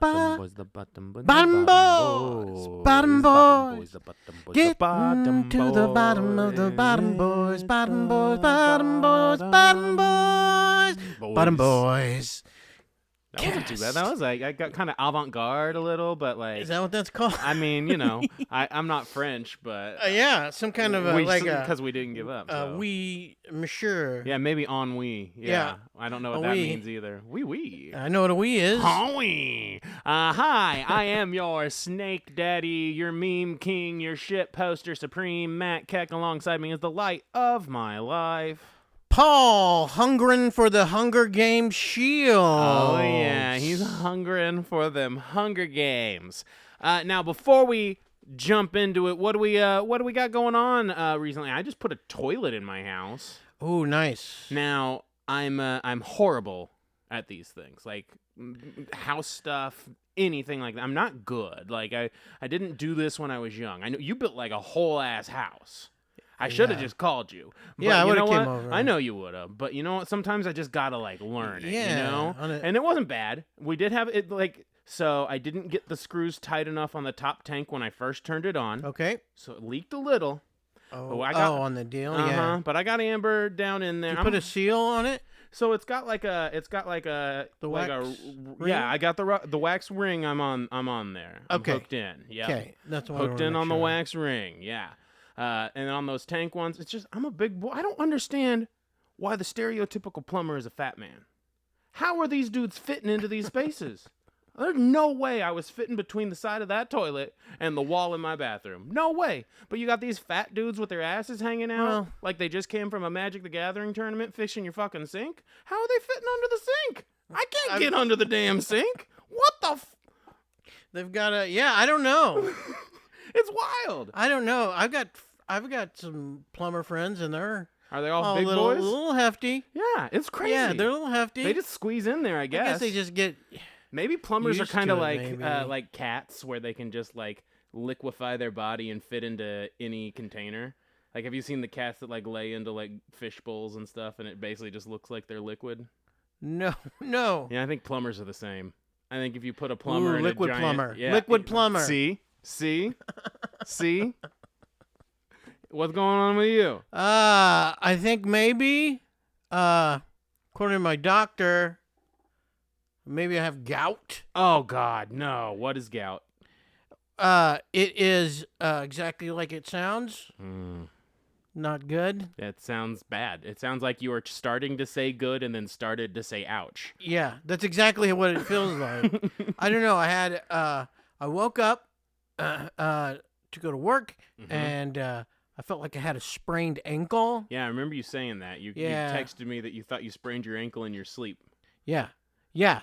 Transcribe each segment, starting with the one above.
Bottom boys, the bottom boys, Bottom boys, bottom boys, the bottom boys, get to the bottom of the bottom boys, bottom boys, bottom boys, bottom boys, bottom boys. That wasn't too bad. That was like, I got kind of avant-garde a little, but like, Is that what that's called? I mean, you know, I'm not French, but Yeah, some kind of because we didn't give up. So. oui, monsieur. Yeah, maybe ennui. Yeah. I don't know what that means either. Oui. I know what a oui is. Ennui. Hi, I am your snake daddy, your meme king, your shit poster supreme. Matt Keck alongside me is the light of my life. Paul, hungering for the Hunger Games shield. Oh, yeah, he's hungering for them Hunger Games. Now, before we jump into it, what do we got going on recently? I just put a toilet in my house. Oh, nice. Now, I'm horrible at these things, like house stuff, anything like that. I'm not good. Like, I didn't do this when I was young. I know you built like a whole ass house. I should have just called you. But yeah, I would have came what? over. I know you would have, but you know what? Sometimes I just gotta like learn it. Yeah, you know, and it wasn't bad. We did have it like so. I didn't get the screws tight enough on the top tank when I first turned it on. Okay. So it leaked a little. Oh, on the deal. Yeah. But I got Amber down in there. Did you put a seal on it? So it's got like a the like wax a yeah. I got the wax ring. I'm on there. I'm okay. hooked in. Yeah. Okay, that's what hooked in on the wax ring. Yeah. And on those tank ones, it's just, I'm a big boy. I don't understand why the stereotypical plumber is a fat man. How are these dudes fitting into these spaces? There's no way I was fitting between the side of that toilet and the wall in my bathroom. No way. But you got these fat dudes with their asses hanging out like they just came from a Magic the Gathering tournament fishing your fucking sink. How are they fitting under the sink? I can't get under the damn sink. What the They've got I don't know. It's wild. I don't know. I've got some plumber friends, and are they all big little, boys? A little hefty. Yeah, it's crazy. Yeah, they're a little hefty. They just squeeze in there, I guess. I guess they just get. Maybe plumbers are kind of maybe. like cats, where they can just like liquefy their body and fit into any container. Like, have you seen the cats that like lay into like fish bowls and stuff, and it basically just looks like they're liquid? No. Yeah, I think plumbers are the same. I think if you put a plumber in liquid a giant, plumber, yeah, liquid plumber. See. What's going on with you? I think maybe, according to my doctor, maybe I have gout. Oh God, no! What is gout? It is exactly like it sounds. Not good. That sounds bad. It sounds like you were starting to say good and then started to say ouch. Yeah, that's exactly what it feels like. I don't know. I woke up to go to work, and I felt like I had a sprained ankle. Yeah, I remember you saying that. You texted me that you thought you sprained your ankle in your sleep. Yeah.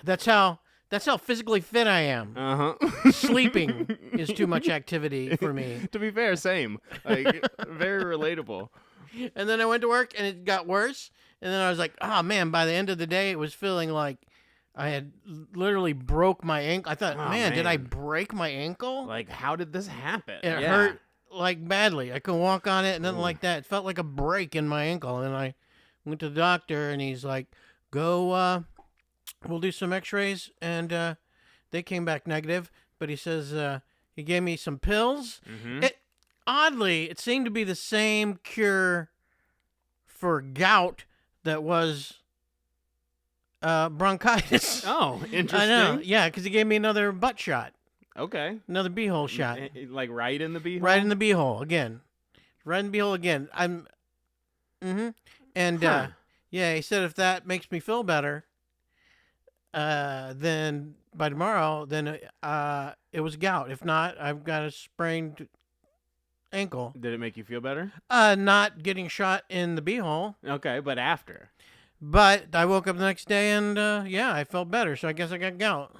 That's how physically fit I am. Sleeping is too much activity for me. To be fair, same. Like, very relatable. And then I went to work, and it got worse. And then I was like, oh, man, by the end of the day, it was feeling like I had literally broke my ankle. I thought, man, did I break my ankle? Like, how did this happen? It hurt, like, badly. I couldn't walk on it, and nothing like that. It felt like a break in my ankle. And then I went to the doctor, and he's like, go, we'll do some x-rays. And they came back negative. But he says he gave me some pills. Oddly, it seemed to be the same cure for gout that was bronchitis. Oh, interesting. I know. Yeah, because he gave me another butt shot. Okay. Another beehole shot. Like right in the beehole? Right in the beehole again. Right in the beehole again. And yeah, he said if that makes me feel better, then by tomorrow, then it was gout. If not, I've got a sprained ankle. Did it make you feel better? Not getting shot in the beehole. Okay, but after. But I woke up the next day and I felt better. So I guess I got gout.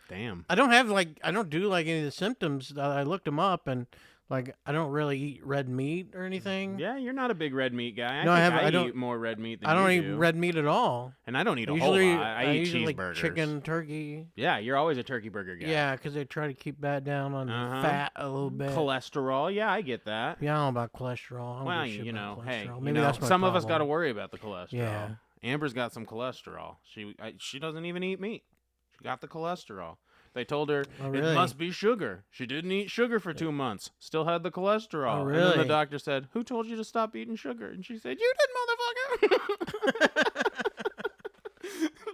Damn. I don't do like any of the symptoms. I looked them up, and like I don't really eat red meat or anything. Yeah, you're not a big red meat guy. I eat more red meat than you do. I don't eat red meat at all. And I don't eat a whole lot. I eat usually cheeseburgers. Like chicken, turkey. Yeah, you're always a turkey burger guy. Yeah, because they try to keep that down on fat a little bit. Cholesterol, yeah, I get that. Yeah, I don't know about cholesterol. Well, you know, hey, maybe that's my some problem. of us got to worry about the cholesterol. Yeah. Amber's got some cholesterol. She doesn't even eat meat. She got the cholesterol. They told her Oh, it really? must be sugar. She didn't eat sugar for 2 months. Still had the cholesterol. Oh, And then the really? doctor said, "Who told you to stop eating sugar?" And she said, "You did, motherfucker."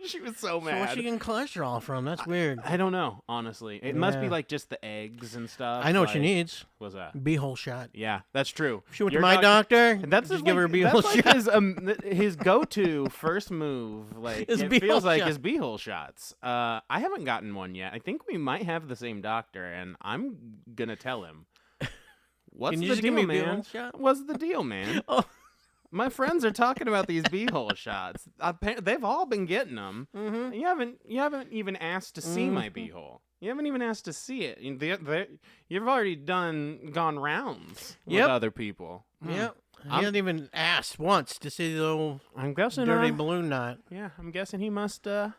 She was so So mad. where's she getting cholesterol from? That's weird. I don't know, honestly. It must be Yeah. like just the eggs and stuff. I know what she like- needs. What's that? Beehole shot. Yeah, that's true. She went Your to my doctor. And that's just just give her a like, beehole that's like shot. his go-to first move. Like His it beehole feels like shot. his beehole shots. I haven't gotten one yet. I think we might have the same doctor, and I'm gonna tell him. What's Can you the just deal, give me a man? beehole shot? What's the deal, man? Oh. My friends are talking about these beehole shots. They've all been getting them. Mm-hmm. You haven't even asked to see my beehole. You haven't even asked to see it. You've already gone rounds with Yep. other people. Yep. He I'm- hasn't even asked once to see the old I'm guessing. dirty balloon knot. Yeah, I'm guessing he must think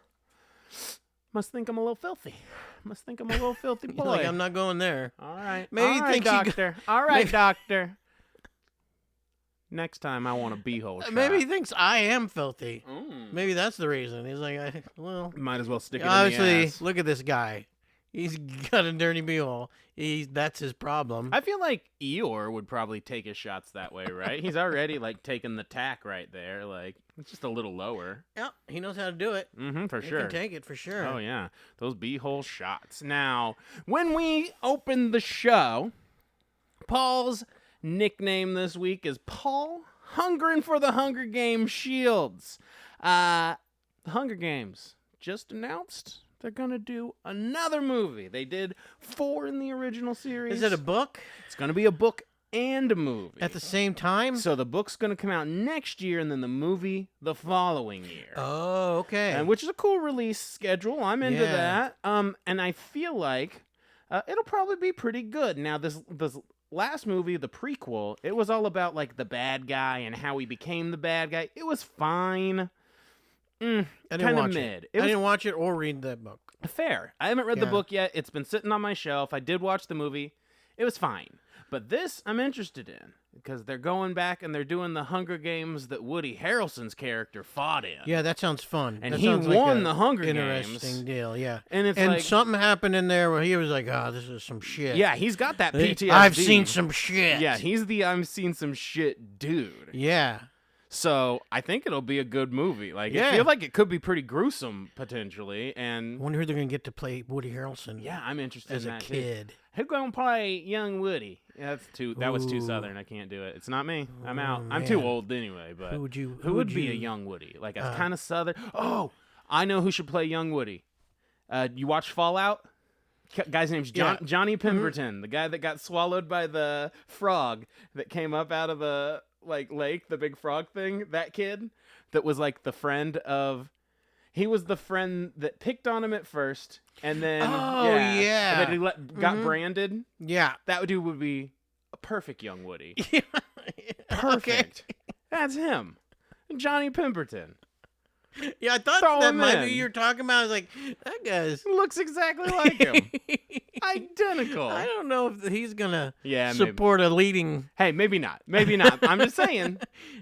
I'm a little filthy. Must think I'm a little filthy He's boy. like, I'm not going there. All right. Maybe All he right, thinks he go- doctor. All right, maybe- doctor. Next time I want a beehole shot. Maybe he thinks I am filthy. Mm. Maybe that's the reason. He's like, well, Might as well stick it in obviously, the ass. look at this guy. He's got a dirty beehole. That's his problem. I feel like Eeyore would probably take his shots that way, right? He's already like taking the tack right there. Like it's just a little lower. Yep, he knows how to do it. Mm-hmm, for He sure. can take it for sure. Oh yeah, those beehole shots. Now, when we opened the show, Paul's nickname this week is Paul Hungering for the Hunger Games shields. The Hunger Games just announced they're gonna do another movie. They did 4 in the original series. Is it a book It's gonna be a book and a movie at the same time? So the book's gonna come out next year, and then the movie the following year. Oh, okay. And which is a cool release schedule. I'm into Yeah. that. And I feel like it'll probably be pretty good. Now, this last movie, the prequel, it was all about like the bad guy and how he became the bad guy. It was fine. I didn't Kind of watch mid. it. It I was didn't watch it or read that book. fair. I haven't read the Yeah. book yet. It's been sitting on my shelf. I did watch the movie. It was fine. But this I'm interested in because they're going back and they're doing the Hunger Games that Woody Harrelson's character fought in. Yeah, that sounds fun. And That he sounds like won a the Hunger interesting Games. deal. Yeah, And it's and like, something happened in there where he was like, "Oh, this is some shit." yeah, he's got that PTSD. I've seen some shit. Yeah, he's the I've seen some shit dude. Yeah. So I think it'll be a good movie. Like, Yeah. I feel like it could be pretty gruesome potentially. I And wonder who they're gonna get to play Woody Harrelson. yeah, I'm interested as in a that too. kid. Who gonna play young Woody? Yeah, that was too Ooh. southern. I can't do it. It's not me. I'm Oh, out. I'm too man. old anyway. But Who would you? who would be you, a young Woody? Like a uh, kind of southern. Oh, I know who should play young Woody. You watch Fallout? Guy's name's Yeah. Johnny Pemberton, the guy that got swallowed by the frog that came up out of the lake, the big frog thing. That kid that was like the friend of. He was the friend that picked on him at first, and then Oh, yeah. and then he got Mhm. branded. Yeah. That dude would be a perfect young Woody. Okay. Perfect. That's him, Johnny Pemberton. Yeah, I thought Throw that him might in. be you were talking about. I was like, that guy's Looks exactly like him. Identical. I don't know if he's gonna Yeah, maybe. support a leading. Hey, maybe not. Maybe not. I'm just saying.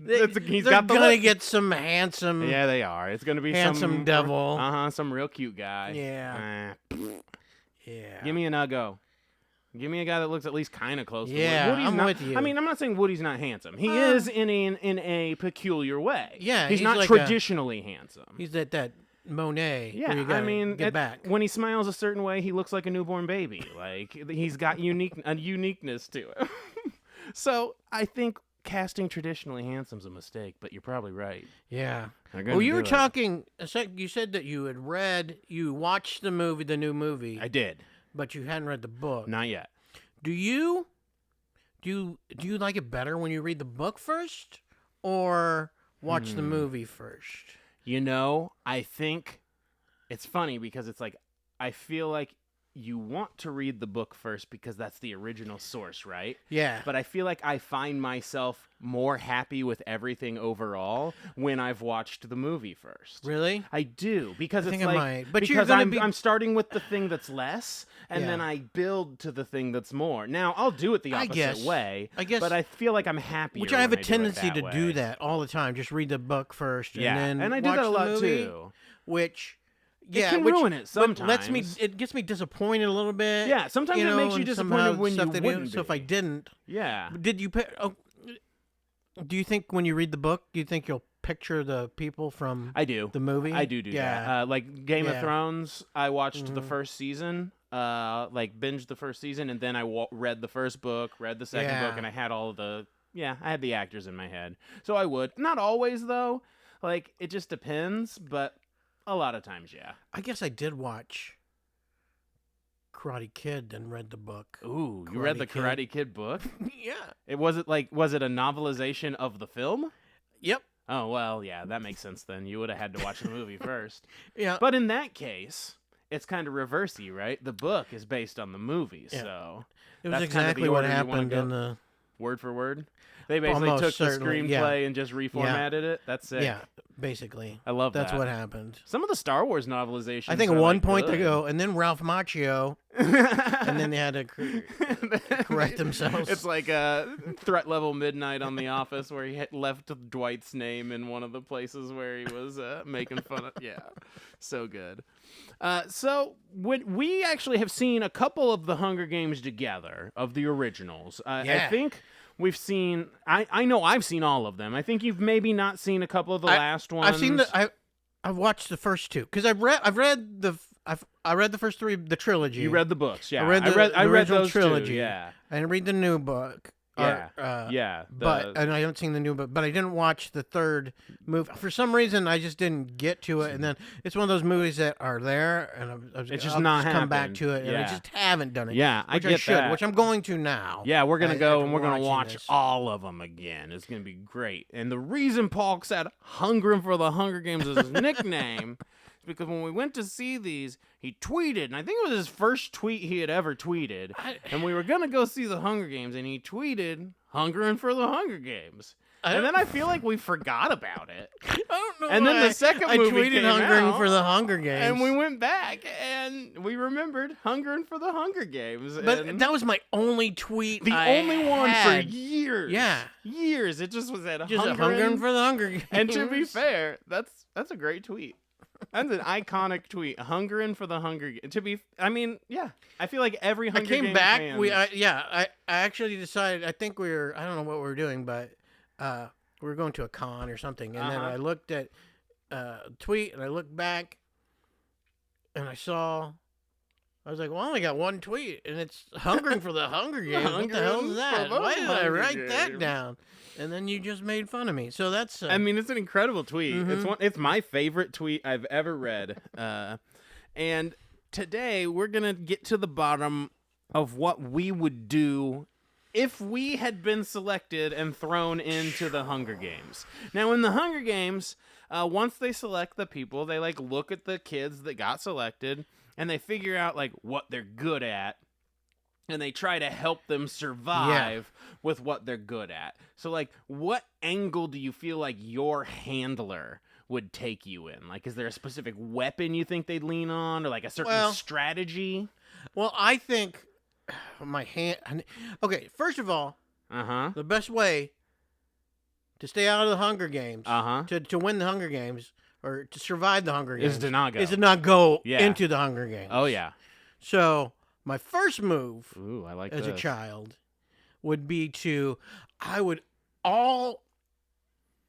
He's They're got the gonna look. get some handsome. Yeah, they are. It's gonna be Handsome some devil. some real cute guy. Yeah. Eh, Yeah. give me an Uggo. Give me a guy that looks at least kind of close. Yeah, to Woody. Woody's I'm not, with you. I mean, I'm not saying Woody's not handsome. He is in a peculiar way. Yeah, he's he's not like traditionally handsome. He's that Monet. Yeah, where you I gotta mean, get back. when he smiles a certain way, he looks like a newborn baby. Like he's got a uniqueness to him. So I think casting traditionally handsome's a mistake, but you're probably right. Yeah. They're gonna Well, you do were it. talking. You said that you watched the new movie, I did. but you hadn't read the book. Not yet. Do you like it better when you read the book first, or watch the movie first? You know, I think it's funny because it's like I feel like you want to read the book first because that's the original source, right? Yeah. But I feel like I find myself more happy with everything overall when I've watched the movie first. Really? I do because I it's think I like might. But you're because gonna I'm starting with the thing that's less, and Yeah. then I build to the thing that's more. Now I'll do it the I opposite guess. way. I guess- but I feel like I'm happier. Which I have a when do it tendency that to way. do that all the time. Just read the book first, Yeah, and then and I do watch that a the lot movie, too. Which Yeah, can which ruin it sometimes. it gets me disappointed a little bit. Yeah, sometimes it makes you and disappointed somehow when stuff you they do. wouldn't So if be. I didn't, Yeah. did you? Do you think when you read the book, do you think you'll picture the people from I do. the movie? I do that. Like Game of Yeah. Thrones, I watched the Mhm. first season, like binged the first season, and then I read the first book, read the second book, Yeah. and I had all of the, I had the actors in my head. So I would. Not always, though. Like, it just depends, but a lot of times, yeah. I guess I did watch Karate Kid and read the book. Ooh, you read the Karate Karate Kid book? Yeah. Was it a novelization of the film? Yep. Oh, well, yeah, that makes sense then. You would have had to watch the movie first. Yeah. But in that case, it's kind of reversey, right? The book is based on the movie, Yeah. so It was that's kind of the exactly what order you wanna happened go. in the. word for word. They basically Almost took the certainly, screenplay yeah. and just reformatted it. That's sick. Yeah, basically. I love That's that. what happened. Some of the Star Wars novelizations. I think are, at one like, point good. they go, and then Ralph Macchio, and then they had to correct themselves. It's like a threat level midnight on The Office where he had left Dwight's name in one of the places where he was making fun of. Yeah, so good. So when we actually have seen a couple of the Hunger Games together of the originals. I Yeah. think we've seen. I know I've seen all of them. I think you've maybe not seen a couple of the last ones. I've seen I've watched the first two because I read the first three, the trilogy. You read the books, yeah. I read the I read original those trilogy. too, yeah. I didn't read the new book. Yeah. Yeah. And I haven't seen the new book, but I didn't watch the third movie. For some reason, I just didn't get to it, and then it's one of those movies that are there, and It's just I'll not come back happened. to it, and I Yeah. just haven't done it. Yeah, I which get should, that. which I'm going to now. Yeah, we're gonna go after and we're gonna watching watch this. all of them again. It's gonna be great. And the reason Paul said "hungering for the Hunger Games" is his nickname is because when we went to see these, he tweeted, and I think it was his first tweet he had ever tweeted. And we were gonna go see the Hunger Games, and he tweeted "hungering for the Hunger Games." And then I feel like we forgot about it. I don't know. And then why the second I movie tweeted came hungering out, for the Hunger Games, And we went back and we remembered "hungering for the Hunger Games." but and that was my only tweet. the I only one for had. years. Yeah. Years. It just was at Just hungering for the Hunger Games. And to be fair, that's a great tweet. That's an iconic tweet. Hungering for the Hunger Games. Yeah. I feel like every I Hunger came Games back. fan- I actually decided. I think I don't know what we were doing, but we were going to a con or something, and then Uh-huh. I looked at tweet, and I looked back, and I saw. I was like, well, I only got one tweet, and it's hungering for the Hunger Games. What the hell Hungering is for that? the Why did I Hunger write that Games. down? And then you just made fun of me. So that's. it's an incredible tweet. Mhm. It's my favorite tweet I've ever read. And today we're gonna get to the bottom of what we would do if we had been selected and thrown into the Hunger Games. Now, in the Hunger Games, once they select the people, they look at the kids that got selected and they figure out what they're good at. And they try to help them survive with what they're good at. So, what angle do you feel like your handler would take you in? Is there a specific weapon you think they'd lean on, or a certain strategy? Well, I think my hand. Okay, first of all, the best way to stay out of the Hunger Games, to win the Hunger Games, or to survive the Hunger Games, Is to not go. is to not go Yeah. into the Hunger Games. Oh yeah. So my first move Ooh, I like as a this. child would be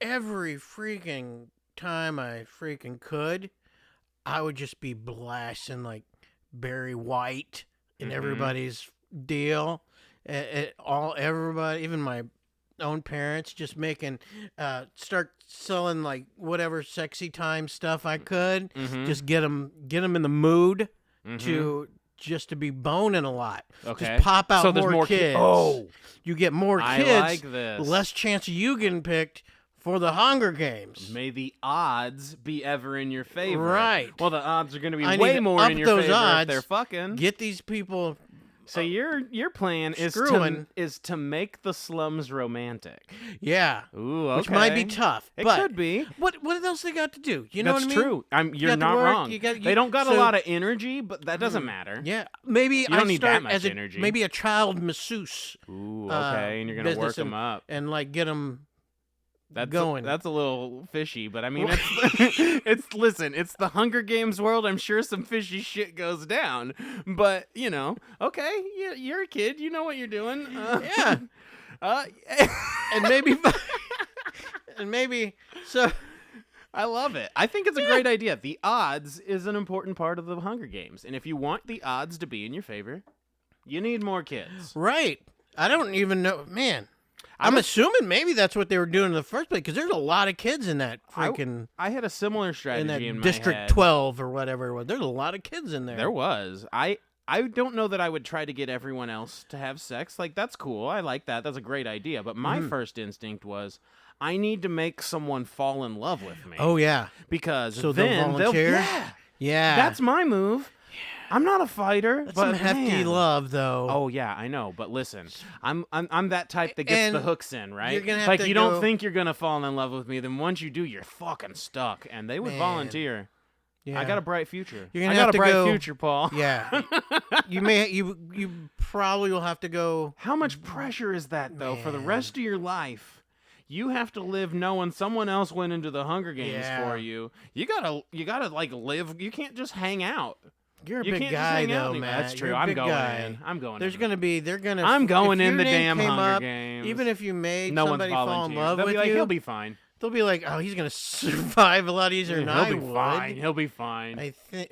every freaking time I freaking could, I would just be blasting Barry White in Mhm. everybody's deal. Everybody, even my own parents, just start selling whatever sexy time stuff I could. Mhm. Just get them in the mood Mhm. to be boning a lot. Okay. Just pop out So there's more more ki- kids. Oh. You get more I kids, like this. less chance of you getting picked for the Hunger Games. May the odds be ever in your favor. Right. Well, the odds are going to be I way need to more up in your those favor if odds. they're fucking. Get these people. So your plan is Screwing. to make the slums romantic. Yeah. Ooh, okay. Which might be tough. It but could be. What else they got to do? You know That's what I mean? true. You're got to not work, wrong. you They don't got a so- lot of energy, but that doesn't matter. Yeah. Maybe don't I need start that much as energy. maybe a child masseuse Ooh, okay. And you're gonna work business them up. and get them going. That's a little fishy, but I mean, listen, it's the Hunger Games world. I'm sure some fishy shit goes down, but okay, you're a kid, you know what you're doing. Yeah. And maybe, so. I love it. I think it's a great idea. The odds is an important part of the Hunger Games, and if you want the odds to be in your favor, you need more kids. Right. I don't even know, man. I'm assuming maybe that's what they were doing in the first place, because there's a lot of kids in that freaking. I had a similar strategy in my District head. 12 or whatever it was. There's a lot of kids in there. There was. I don't know that I would try to get everyone else to have sex. Like, that's cool. I like that. That's a great idea. But my first instinct was, I need to make someone fall in love with me. Oh, yeah. Because so then they'll volunteer? Yeah. That's my move. I'm not a fighter. That's but some hefty man. love, though. Oh yeah, I know. But listen, I'm that type that gets And the hooks in, right? you're gonna have like to you go- don't think you're gonna fall in love with me, then once you do, you're fucking stuck. And they would Man. volunteer. Yeah. I got a bright future. You're gonna I got have a to bright go- future, Paul. Yeah. you probably will have to go. How much pressure is that though for the Man. rest of your life? You have to live knowing someone else went into the Hunger Games Yeah. for you. You gotta like live. You can't just hang out. You're a You big can't just guy, hang out though, anymore. man. That's true. You're a I'm big going guy. in. I'm going. They're in. gonna be. They're gonna. I'm going if in your the name damn came Hunger up, Games. Even if you made No one's somebody fall in volunteered. love They'll with be like, you, he'll be fine. they'll be like, "Oh, he's gonna survive a lot easier than I He'll be would." fine. He'll be fine. I think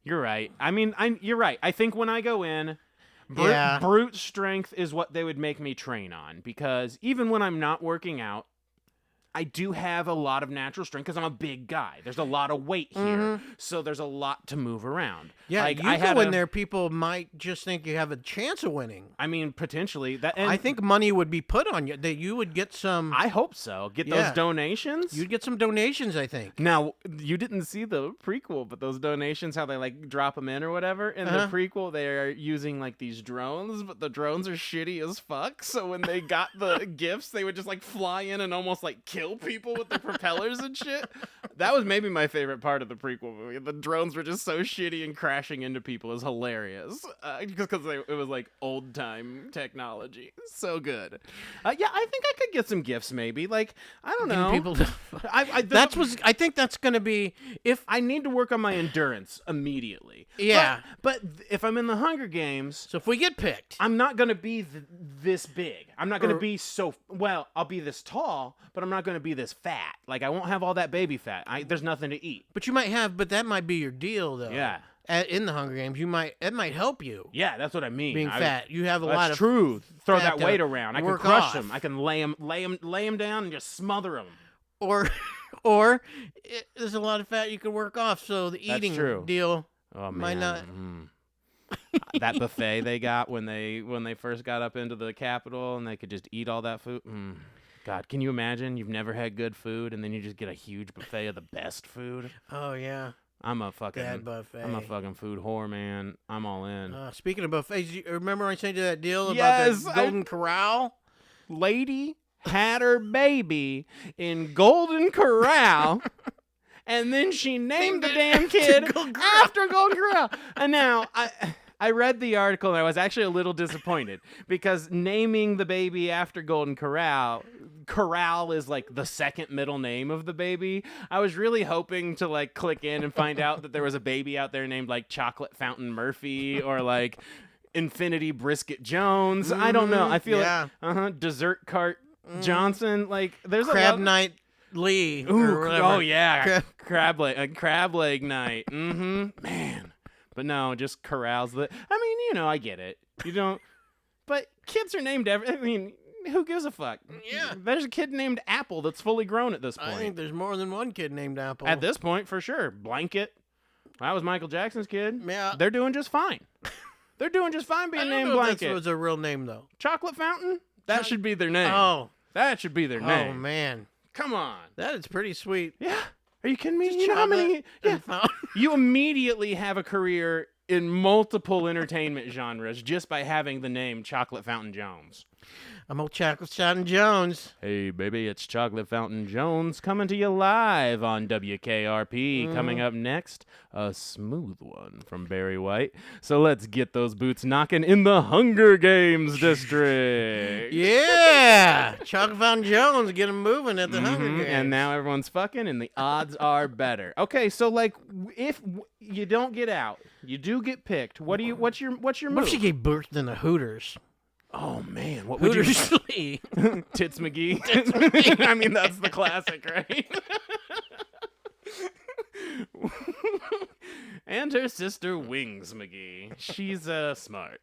You're right. I mean, you're right. I think when I go in, Yeah. brute strength is what they would make me train on, because even when I'm not working out, I do have a lot of natural strength because I'm a big guy. There's a lot of weight here, so there's a lot to move around. Yeah, like, you go in there, people might just think you have a chance of winning. I mean, potentially that. And I think money would be put on you. That you would get some. I hope so. Get Yeah. those donations. You'd get some donations, I think. Now, you didn't see the prequel, but those donations, how they like drop them in or whatever. In the prequel, they are using like these drones, but the drones are shitty as fuck. So when they got the gifts, they would just like fly in and almost like kill people with the propellers and shit. That was maybe my favorite part of the prequel movie. The drones were just so shitty and crashing into people is hilarious. Because it was like old time technology. So good. Yeah, I think I could get some gifts maybe. Like, I don't know. People. I think that's gonna be if. I need to work on my endurance immediately. Yeah. But if I'm in the Hunger Games, So if we get picked, I'm not going to be this big. I'm not going Or- to be well, I'll be this tall, but I'm not going to be this fat. Like, I won't have all that baby fat. There's nothing to eat. but you might have. But that might be your deal, though. Yeah. In the Hunger Games, it might help you Yeah, that's what I mean. being fat. You have a That's lot of true. Throw fat that to weight around. I can work crush off. them. I can lay them down and just smother them. or there's a lot of fat you can work off. So the eating true. deal. Oh man. Might not- That buffet they got when they first got up into the Capitol and they could just eat all that food. God, can you imagine? You've never had good food and then you just get a huge buffet of the best food. Oh yeah, I'm a fucking that buffet. I'm a fucking food whore, man. I'm all in. Speaking of buffets, you remember I sent you that deal Yes, about the Golden Corral? Lady had her baby in Golden Corral. And then she named the damn kid after Golden Corral. And now I read the article and I was actually a little disappointed because naming the baby after Golden Corral is like the second middle name of the baby. I was really hoping to like click in and find out that there was a baby out there named like Chocolate Fountain Murphy or like Infinity Brisket Jones. I don't know. I feel like Dessert Cart Johnson. Like there's Crab a lot. Night Lee. Ooh, or whatever. oh yeah, crab leg night. Man. But no, just corrals. I mean, I get it. You don't. But kids are named I mean, who gives a fuck? Yeah. There's a kid named Apple that's fully grown at this point. I think there's more than one kid named Apple. At this point, for sure. Blanket. That was Michael Jackson's kid. Yeah. They're doing just fine. They're doing just fine I being don't named know if Blanket. that was a real name though. Chocolate Fountain? That should be their name. Oh. That should be their name. Oh man, Come on. that is pretty sweet. Yeah. Are you kidding me? Just You know how many? chocolate Yeah. and fountain. You immediately have a career in multiple entertainment genres just by having the name Chocolate Fountain Jones. I'm old Chocolate Fountain Jones. Hey, baby, it's Chocolate Fountain Jones coming to you live on WKRP. Coming up next, a smooth one from Barry White. So let's get those boots knocking in the Hunger Games district. Yeah, Chocolate Fountain Jones, get him moving at the Hunger Games. And now everyone's fucking, and the odds are better. Okay, so like, if you don't get out, you do get picked. What's your move? What if she gave birth in the Hooters? Oh man, what would Hooters you? Lee. Tits McGee. I mean, that's the classic, right? And her sister Wings McGee. She's smart.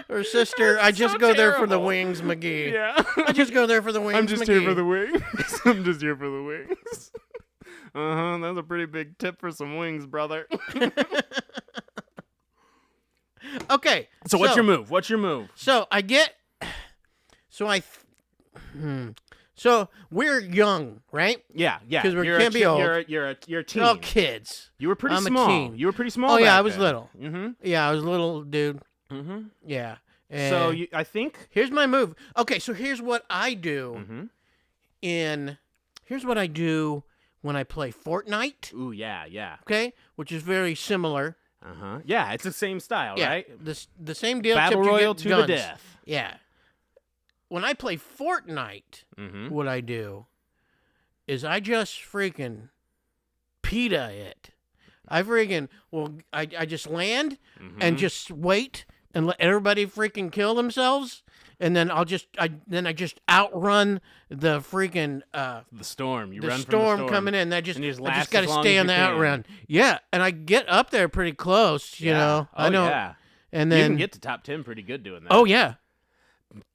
Her sister. I just so go there for the terrible. Wings McGee. Yeah. I just go there for the Wings. I'm just McGee. here for the wings. I'm just here for the wings. That's a pretty big tip for some wings, brother. Okay. So what's your move? What's your move? So I get. So we're young, right? Yeah. 'Cause we You're can't be old. You're a teen. We're all kids. You were pretty I'm a small. teen. You were pretty small. Oh yeah, back I was then. little. Mm-hmm. Yeah, I was a little dude. Mm-hmm. Yeah. So And I think. here's my move. Okay, so here's what I do Mm-hmm. Here's what I do when I play Fortnite. Ooh, yeah. Okay, which is very similar. Yeah, it's the same style, Yeah, right? the same deal. Battle except you Royale get to guns. the death. Yeah. When I play Fortnite, Mm-hmm. what I do is I just freaking PETA it. I just land Mm-hmm. and just wait and let everybody freaking kill themselves, and then I just outrun the freaking The storm. You the run storm from the storm coming in. And you just I last just got to as long stay as on you the can. outrun. Yeah, and I get up there pretty close. You Yeah. know, Oh, I know. Yeah. And You then can get to top 10 pretty good doing that. oh yeah,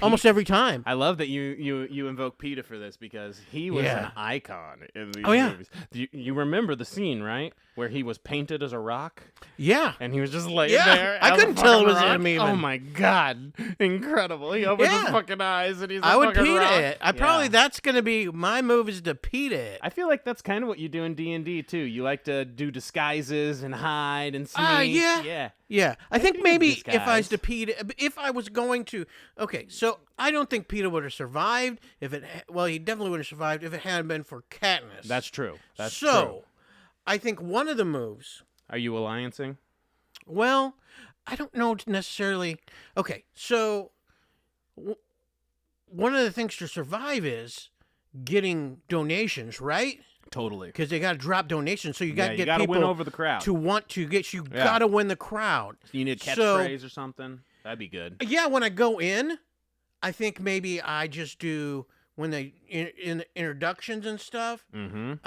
almost every time. I love that you invoke PETA for this because he was Yeah. an icon in these Oh, yeah. movies. You remember the scene, right? Where he was painted as a rock Yeah. and he was just laying Yeah, there. I as a couldn't tell it fucking was rock. him even. Oh my god. Incredible. He opens his Yeah. fucking eyes and he's a I would fucking PETA rock. it. Probably Yeah. that's gonna be my move is to PETA it. I feel like that's kind of what you do in D&D too. You like to do disguises and hide and sneak. Yeah. Yeah. Yeah, I think do maybe this, if I was guys. to PETA, if I was going to, okay, so I don't think PETA would have survived if it. Well, he definitely would have survived if it hadn't been for Katniss. That's true. That's so. true. I think one of the moves. Are you alliancing? Well, I don't know necessarily. Okay, so one of the things to survive is getting donations, right? Totally. Because they got to drop donations, so you got Yeah, to you get gotta people win over the crowd. to want to get. You Yeah. got to win the crowd. You need a So- catchphrase or something? That'd be good. Yeah, when I go in, I think maybe I just do when they in the introductions and stuff. Mm-hmm.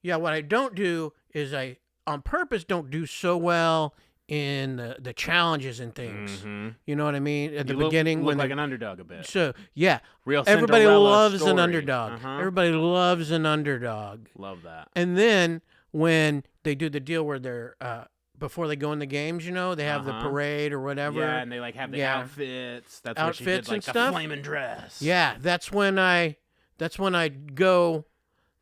Yeah, what I don't do is I on purpose don't do so well in the challenges and things. Mm-hmm. You know what I mean? At the You beginning, look when like they- an underdog a bit. so yeah, Real everybody Cinderella loves an story. underdog. Uh-huh. Everybody loves an underdog. Love that. And then when they do the deal where they're before they go in the games, you know, they have the Uh-huh. parade or whatever. Yeah, and they like have the Yeah. outfits. That's where she did Outfits like and the stuff? flaming dress. Yeah, that's when I go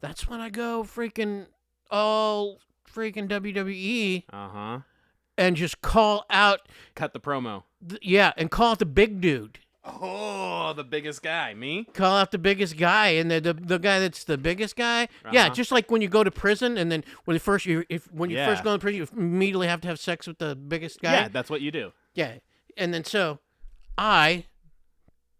freaking all freaking WWE Uh-huh. and just call out Cut the promo. and call out the big dude. Oh, the biggest guy. Me? Call out the biggest guy and the guy that's the biggest guy. Yeah, Uh-huh. just like when you go to prison and then when you first Yeah. go to prison, you immediately have to have sex with the biggest guy. Yeah, that's what you do. Yeah. And then so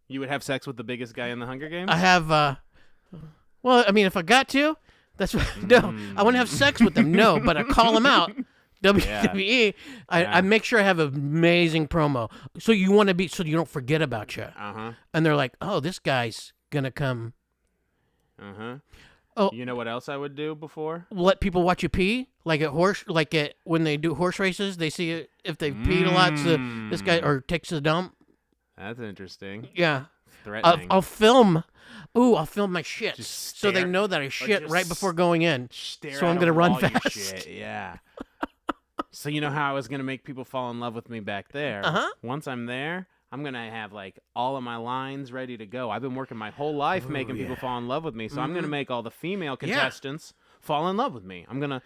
You would have sex with the biggest guy in the Hunger Games? I have well, I mean if I got to, that's what no. I wouldn't have sex with them, no, but I call them out. WWE, I make sure I have an amazing promo. So you want to be so you don't forget about you. Uh-huh. And they're like, "Oh, this guy's gonna come." Uh-huh. Oh. You know what else I would do before? Let people watch you pee, like when they do horse races, they see it, if they peed a lot. So this guy or takes a dump. That's interesting. Yeah, Threatening. I'll film. Ooh, I'll film my shit Just so they stare- know that I shit just right before going in. Stare so at I'm gonna him run while you fast. shit, yeah. So you know how I was gonna make people fall in love with me back there? Uh-huh. Once I'm there, I'm gonna have like all of my lines ready to go. I've been working my whole life making people fall in love with me, so I'm gonna make all the female contestants fall in love with me. I'm gonna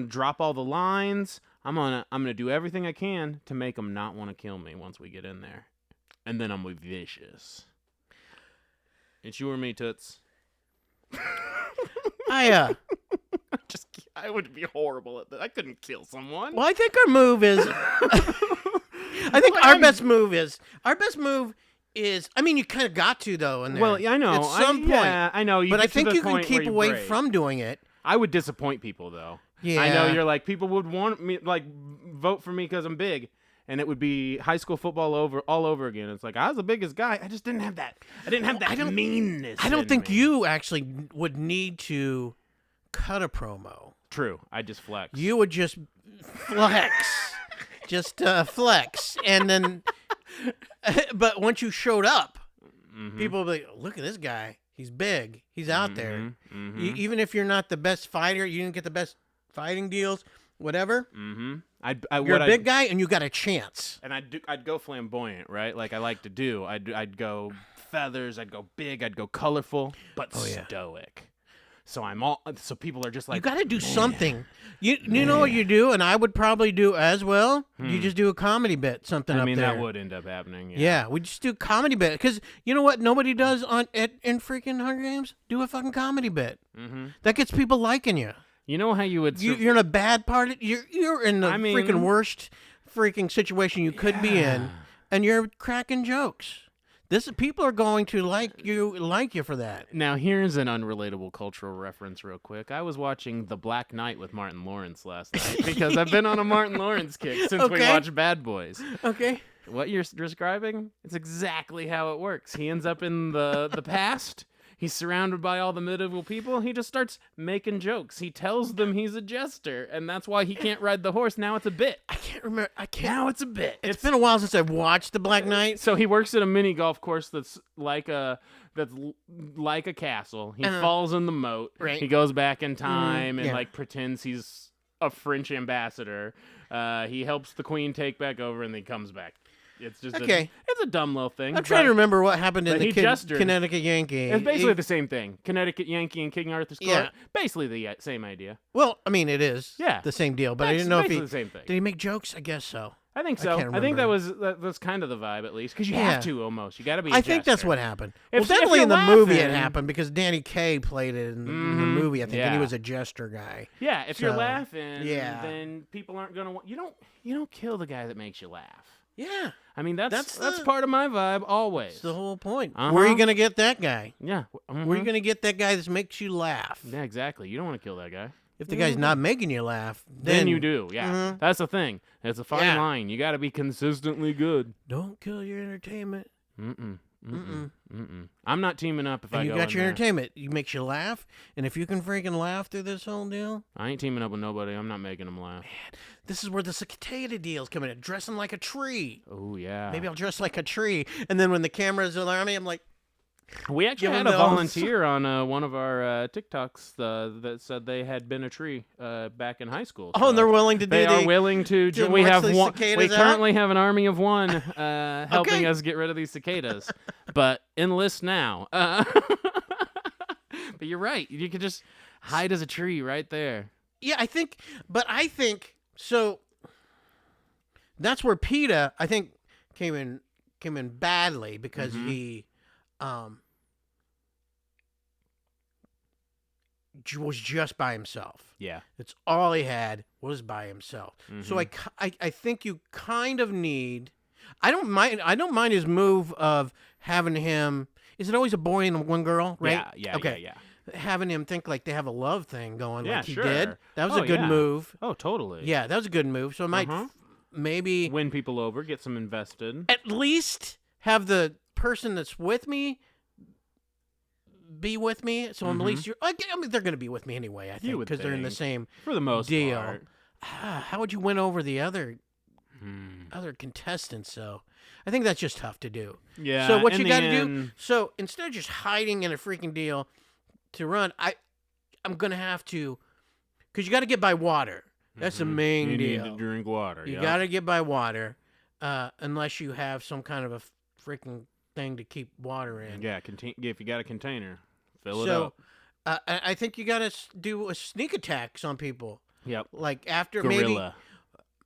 drop all the lines. I'm gonna do everything I can to make them not want to kill me once we get in there, and then I'm gonna be vicious. It's you or me, Toots. I I would be horrible at that. I couldn't kill someone. Well, I think our move is. I think Like, our I'm- best move is. I mean, you kind of got to though. In there. Well, I know. At some point. Yeah, I know. You But I get to think the you can point where keep you away break. from doing it. I would disappoint people though. Yeah. I know you're like, people would want me, like, vote for me because I'm big, and it would be high school football all over again. It's like, I was the biggest guy. I just didn't have that. I didn't have that meanness. I don't in think me. you actually would need to cut a promo. True. I just flex. You would just flex, flex, and then. But once you showed up, people would be like, "Look at this guy. He's big. He's out there. Even if you're not the best fighter, you didn't get the best fighting deals, whatever. You're a big guy, and you got a chance. And I'd go flamboyant, right? Like I like to do. I'd go feathers. I'd go big. I'd go colorful, but yeah. stoic. So so people are just like, You got to do something. You know what you do, and I would probably do as well. You just do a comedy bit, something I up mean, there. that would end up happening. Yeah, we just do a comedy bit because you know what nobody does in freaking Hunger Games? Do a fucking comedy bit. That gets people liking you. You know how you would. You're in a bad part. You're in the I mean- freaking worst freaking situation you could be in, and you're cracking jokes. People are going to like you for that. Now, here's an unrelatable cultural reference real quick. I was watching The Black Knight with Martin Lawrence last night because I've been on a Martin Lawrence kick since we Okay. watched Bad Boys. Okay. What you're describing, it's exactly how it works. He ends up in the past. He's surrounded by all the medieval people. He just starts making jokes. He tells them he's a jester, and that's why he can't ride the horse. Now it's a bit. I can't remember. Now it's a bit. It's been a while since I've watched The Black Knight. So he works at a mini golf course that's like a castle. He falls in the moat. Right. He goes back in time and yeah. like pretends he's a French ambassador. He helps the queen take back over, and then he comes back. It's just Okay. it's a dumb little thing. I'm trying to remember what happened in but the he gestured. Connecticut Yankee. It's basically the same thing. Connecticut Yankee and King Arthur's Court. Yeah. Basically the same idea. Well, I mean, it is. Yeah. The same deal, but I That's didn't know if basically he the same thing. did he make jokes. I guess so. I think I so. can't I think remember. that's kind of the vibe, at least, because you Yeah. have to almost. You got to be. I think that's jester. what happened. If- Well, definitely if in the you're movie it laughing- happened because Danny Kaye played it in the movie. I think, and he yeah. was a jester guy. Yeah, if you're So, laughing, yeah. then people aren't gonna. You don't kill the guy that makes you laugh. Yeah, I mean, that's the- part of my vibe always. that's the whole point. Uh-huh. Where are you gonna get that guy? Yeah. Where are you gonna get that guy that makes you laugh? Yeah, exactly. You don't want to kill that guy. If the guy's not making you laugh, Then you do. Yeah, Mhm. that's the thing. It's a fine Yeah. line. You got to be consistently good. don't kill your entertainment. I'm not teaming up if I And you go got in your there. entertainment. You makes you laugh, and if you can freaking laugh through this whole deal, I ain't teaming up with nobody. I'm not making them laugh. this is where the cicada deals come in. Dressing like a tree. Oh yeah. Maybe I'll dress like a tree, and then when the camera's around me, I'm like, We actually Give had them a those. volunteer on one of our TikToks that said they had been a tree back in high school. oh, and they're willing to do They are the. willing to. to We watch have these one. cicadas We out? currently have an army of one helping Okay. us get rid of these cicadas. But enlist now. But you're right. You could just hide as a tree right there. Yeah, I think so. That's where PETA, I think, came in badly because he was just by himself. Yeah. That's all he had was by himself. So I think you kind of need. I don't mind his move of having him. Is it always a boy and one girl? Right. Yeah. Yeah. Okay. Yeah. Having him think like they have a love thing going, Yeah, like he sure. did. That was Oh, a good yeah. move. Oh, totally. Yeah, that was a good move. So it might maybe Win people over. Get some invested. at least have the person that's with me be with me. So at least I mean, they're going to be with me anyway, I think, would because they're in the think. same For the most deal. part. How would you win over the other contestants? So I think that's just tough to do. Yeah. So what in you the got to do? end- So instead of just hiding in a freaking deal to run, I'm gonna have to, because you got to get by water. That's the main You deal. need to drink water. You yeah. got to get by water, unless you have some kind of a freaking thing to keep water in. Yeah, if you got a container, fill it So, up. I think you got to do a sneak attacks on people. Yep. Like after Gorilla.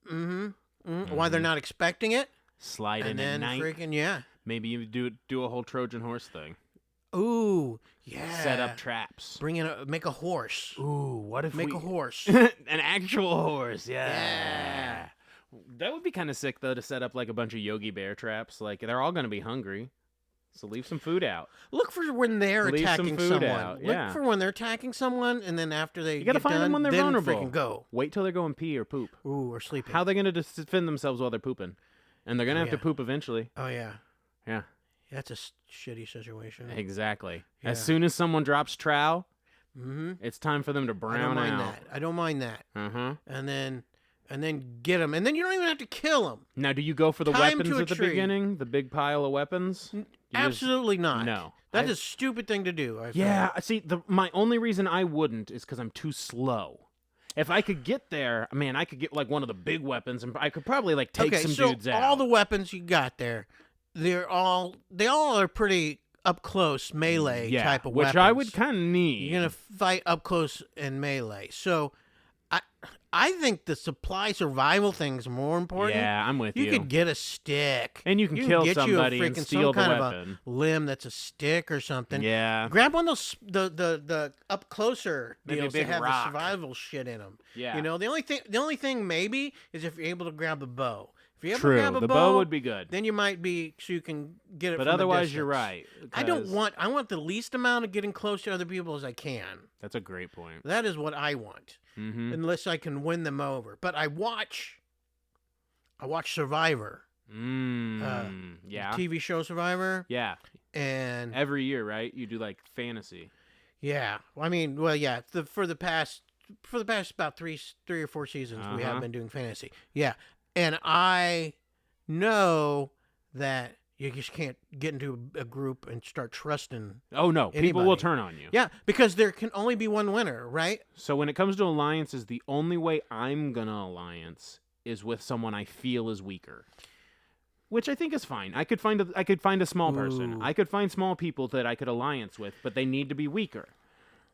Why they're not expecting it, Slide and in then at night. freaking Maybe you do a whole Trojan horse thing. Ooh, yeah. Set up traps. Make a horse. Ooh, what if Make a horse. An actual horse, Yeah. That would be kind of sick, though, to set up like a bunch of Yogi Bear traps. Like, they're all going to be hungry. So leave some food out. Look for when they're Leave some attacking food someone. out, yeah. Look for when they're attacking someone, and then after they You got to get find done, them when they're then vulnerable. freaking go. Wait till they're going pee or poop. Ooh, or sleeping. How are they going to defend themselves while they're pooping? And they're going to have to yeah. poop eventually. Oh, yeah. Yeah. That's a shitty situation. Exactly. Yeah. As soon as someone drops trowel, Mm-hmm. it's time for them to I brown don't mind out. that. I don't mind that. Uh-huh. And then get them. And then you don't even have to kill them. Now, do you go for the Time weapons to a at the tree. beginning? The big pile of weapons? You just- Absolutely not. No. That's a stupid thing to do. I feel. Yeah, see, my only reason I wouldn't is because I'm too slow. If I could get there, man, I could get like one of the big weapons, and I could probably like take some dudes out. all the weapons you got there, they all are pretty up close melee type of which weapons. I would kind of need. You're gonna fight up close and melee. So, I think the supply survival thing's more important. Yeah, I'm with you. You could get a stick, and you can kill get somebody you a and freaking steal some kind the of weapon. a limb that's a stick or something. Yeah, Grab one of those the up closer Maybe a deals big that have rock. the survival shit in them. yeah. You know, the only thing maybe is if you're able to grab the bow. If you're able True. to grab a The bow, bow would be good, then you might be so you can get it. but from a otherwise, you're distance. right. I want the least amount of getting close to other people as I can. That's a great point. That is what I want, Mm-hmm. unless I can win them over. But I watch Survivor, Yeah. TV show Survivor, Yeah. and Every year, right? You do like fantasy. yeah, I mean, well, yeah, for the past about three or four seasons, we have Uh-huh. been doing fantasy. Yeah, and I know that you just can't get into a group and start trusting. Oh no, people will Anybody. turn on you. Yeah, because there can only be one winner, right? So when it comes to alliances, the only way I'm gonna alliance is with someone I feel is weaker, which I think is fine. I could find a small person. Ooh. I could find small people that I could alliance with, but they need to be weaker,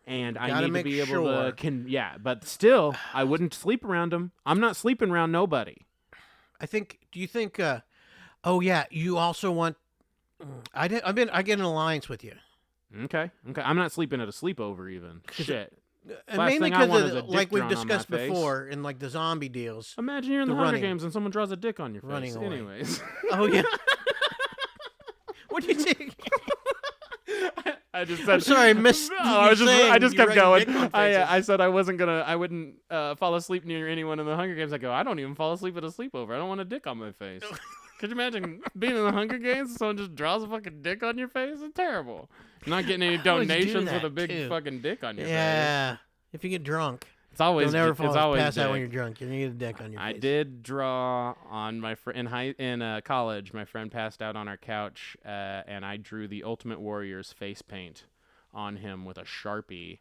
and I Gotta need to make be able sure. to. Yeah, but still, I wouldn't sleep around them. I'm not sleeping around nobody. Do you think? Oh yeah, you also want. I get an alliance with you, Okay. I'm not sleeping at a sleepover even. Shit. and Last mainly thing I want because is a dick like we've drawn on my discussed face. before in like the zombie deals. Imagine you're in The the Hunger running. Games and someone draws a dick on your face. Running away. Anyways. Oh yeah. What do you think? I just said. I'm sorry, I missed. No, I just kept going. I I said I wouldn't fall asleep near anyone in the Hunger Games. I go, I don't even fall asleep at a sleepover. I don't want a dick on my face. Could you imagine being in the Hunger Games and someone just draws a fucking dick on your face? It's terrible. You're not getting any I always do donations with that, a big too. fucking dick on your face. Yeah. If you get drunk, It's always you'll never it's fall always pass out when dick. you're drunk. You're gonna get a dick on your I face. did draw on my friend in college. My friend passed out on our couch, and I drew the Ultimate Warrior's face paint on him with a Sharpie,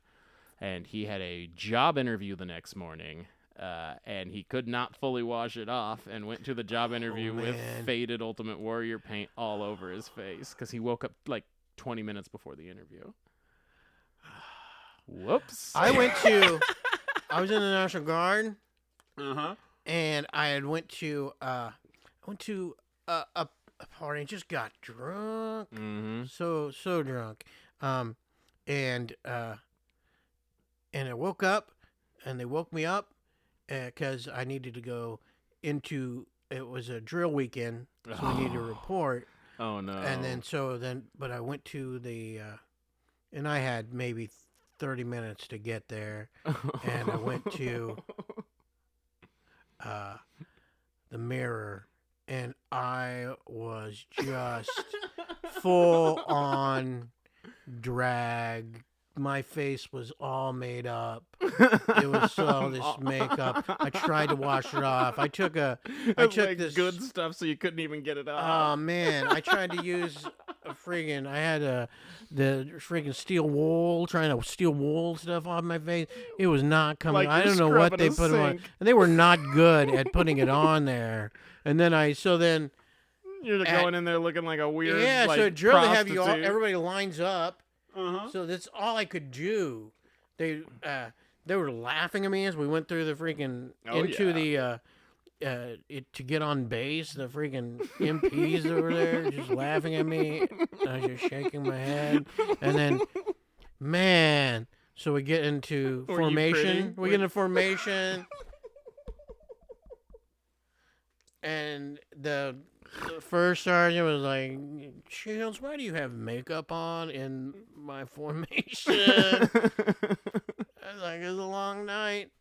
and he had a job interview the next morning, and he could not fully wash it off, and went to the job interview with man. faded Ultimate Warrior paint all over his face because he woke up like 20 minutes before the interview. Whoops. I was in the National Guard, and I went to a party and just got drunk, Mm-hmm. so drunk, and I woke up, and they woke me up because I needed to go into. It was a drill weekend, so we needed to report. Oh no. And but I went to the, and I had maybe 30 minutes to get there, and I went to the Mirror, and I was just full on drag. My face was all made up. It was all this makeup. I tried to wash it off. I took this good stuff, so you couldn't even get it Oh off. man, I tried to use I had the freaking steel wool, trying to steal wool stuff off my face. It was not coming. Like I you're don't know what scrubbing they a put them on, sink. and they were not good at putting it on there. And then You're going in there looking like a weird, yeah, like, so at drill they have you all, prostitute. everybody lines up. Uh-huh. So that's all I could do. They were laughing at me as we went through the freaking Oh, into yeah. to get on base. The freaking MPs over there just laughing at me. I was just shaking my head, and then, man. So we get into Were you formation. pretty? We get into formation, and the first sergeant was like, "Shields, why do you have makeup on in my formation?" I was like, "It's a long night."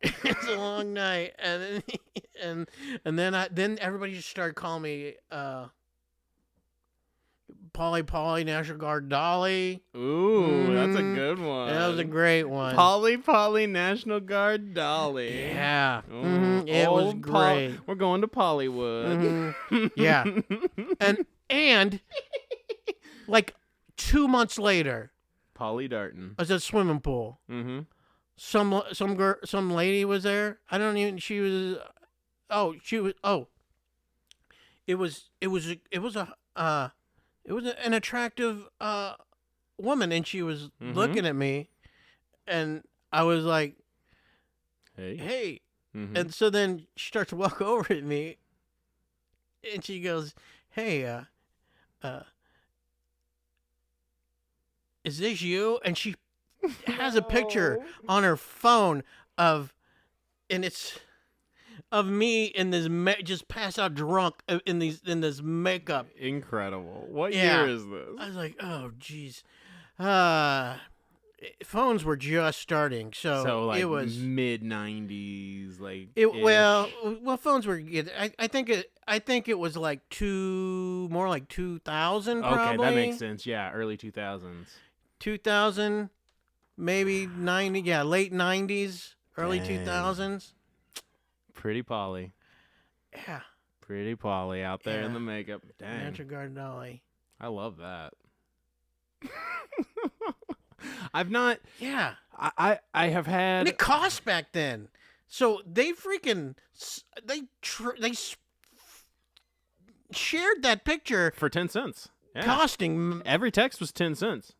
It's a long night, and then then everybody just started calling me Polly National Guard Dolly. Ooh, that's a good one. That was a great one. Polly National Guard Dolly. Yeah, Ooh, it was old great. We're going to Pollywood. Yeah, and like 2 months later, Polly Darton. I was at a swimming pool. Mm-hmm. Some lady was there. I don't even. She was. Oh, she was. Oh. It was an attractive woman, and she was looking at me, and I was like, hey. Mm-hmm. And so then she starts to walk over at me, and she goes, hey, is this you? And she has a picture on her phone and it's of me in this just passed out drunk in this makeup. Incredible. What Yeah. year is this? I was like, oh jeez. Phones were just starting, so like it was mid '90s, like well, phones were. I think it was like more like 2000 probably. Okay, that makes sense. Yeah, early 2000s. 2000, maybe 90. Yeah, late 90s, early Dang. 2000s. Pretty Polly. Yeah. Pretty Polly out there in Yeah. the makeup. Dang. Natural Guard Dolly. I love that. I've not. Yeah. I have had. And it cost back then. So they freaking shared that picture for 10 cents. Yeah. costing. Every text was 10 cents.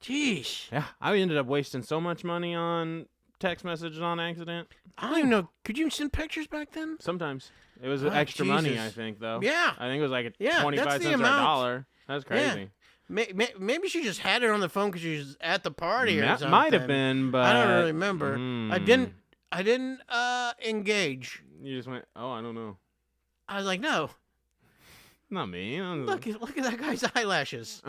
Jeez. Yeah, I ended up wasting so much money on text messages on accident. I don't even know. Could you send pictures back then? Sometimes it was Oh, extra money. Jesus. I think though. Yeah. I think it was like Yeah, 25 that's the cents or amount. $1. That's crazy. Maybe she just had it on the phone because she was at the party or That something. might have been, but I don't really remember. I Mm. didn't engage. You just went, oh, I don't know. I was like, no. Not me. Look at that guy's eyelashes.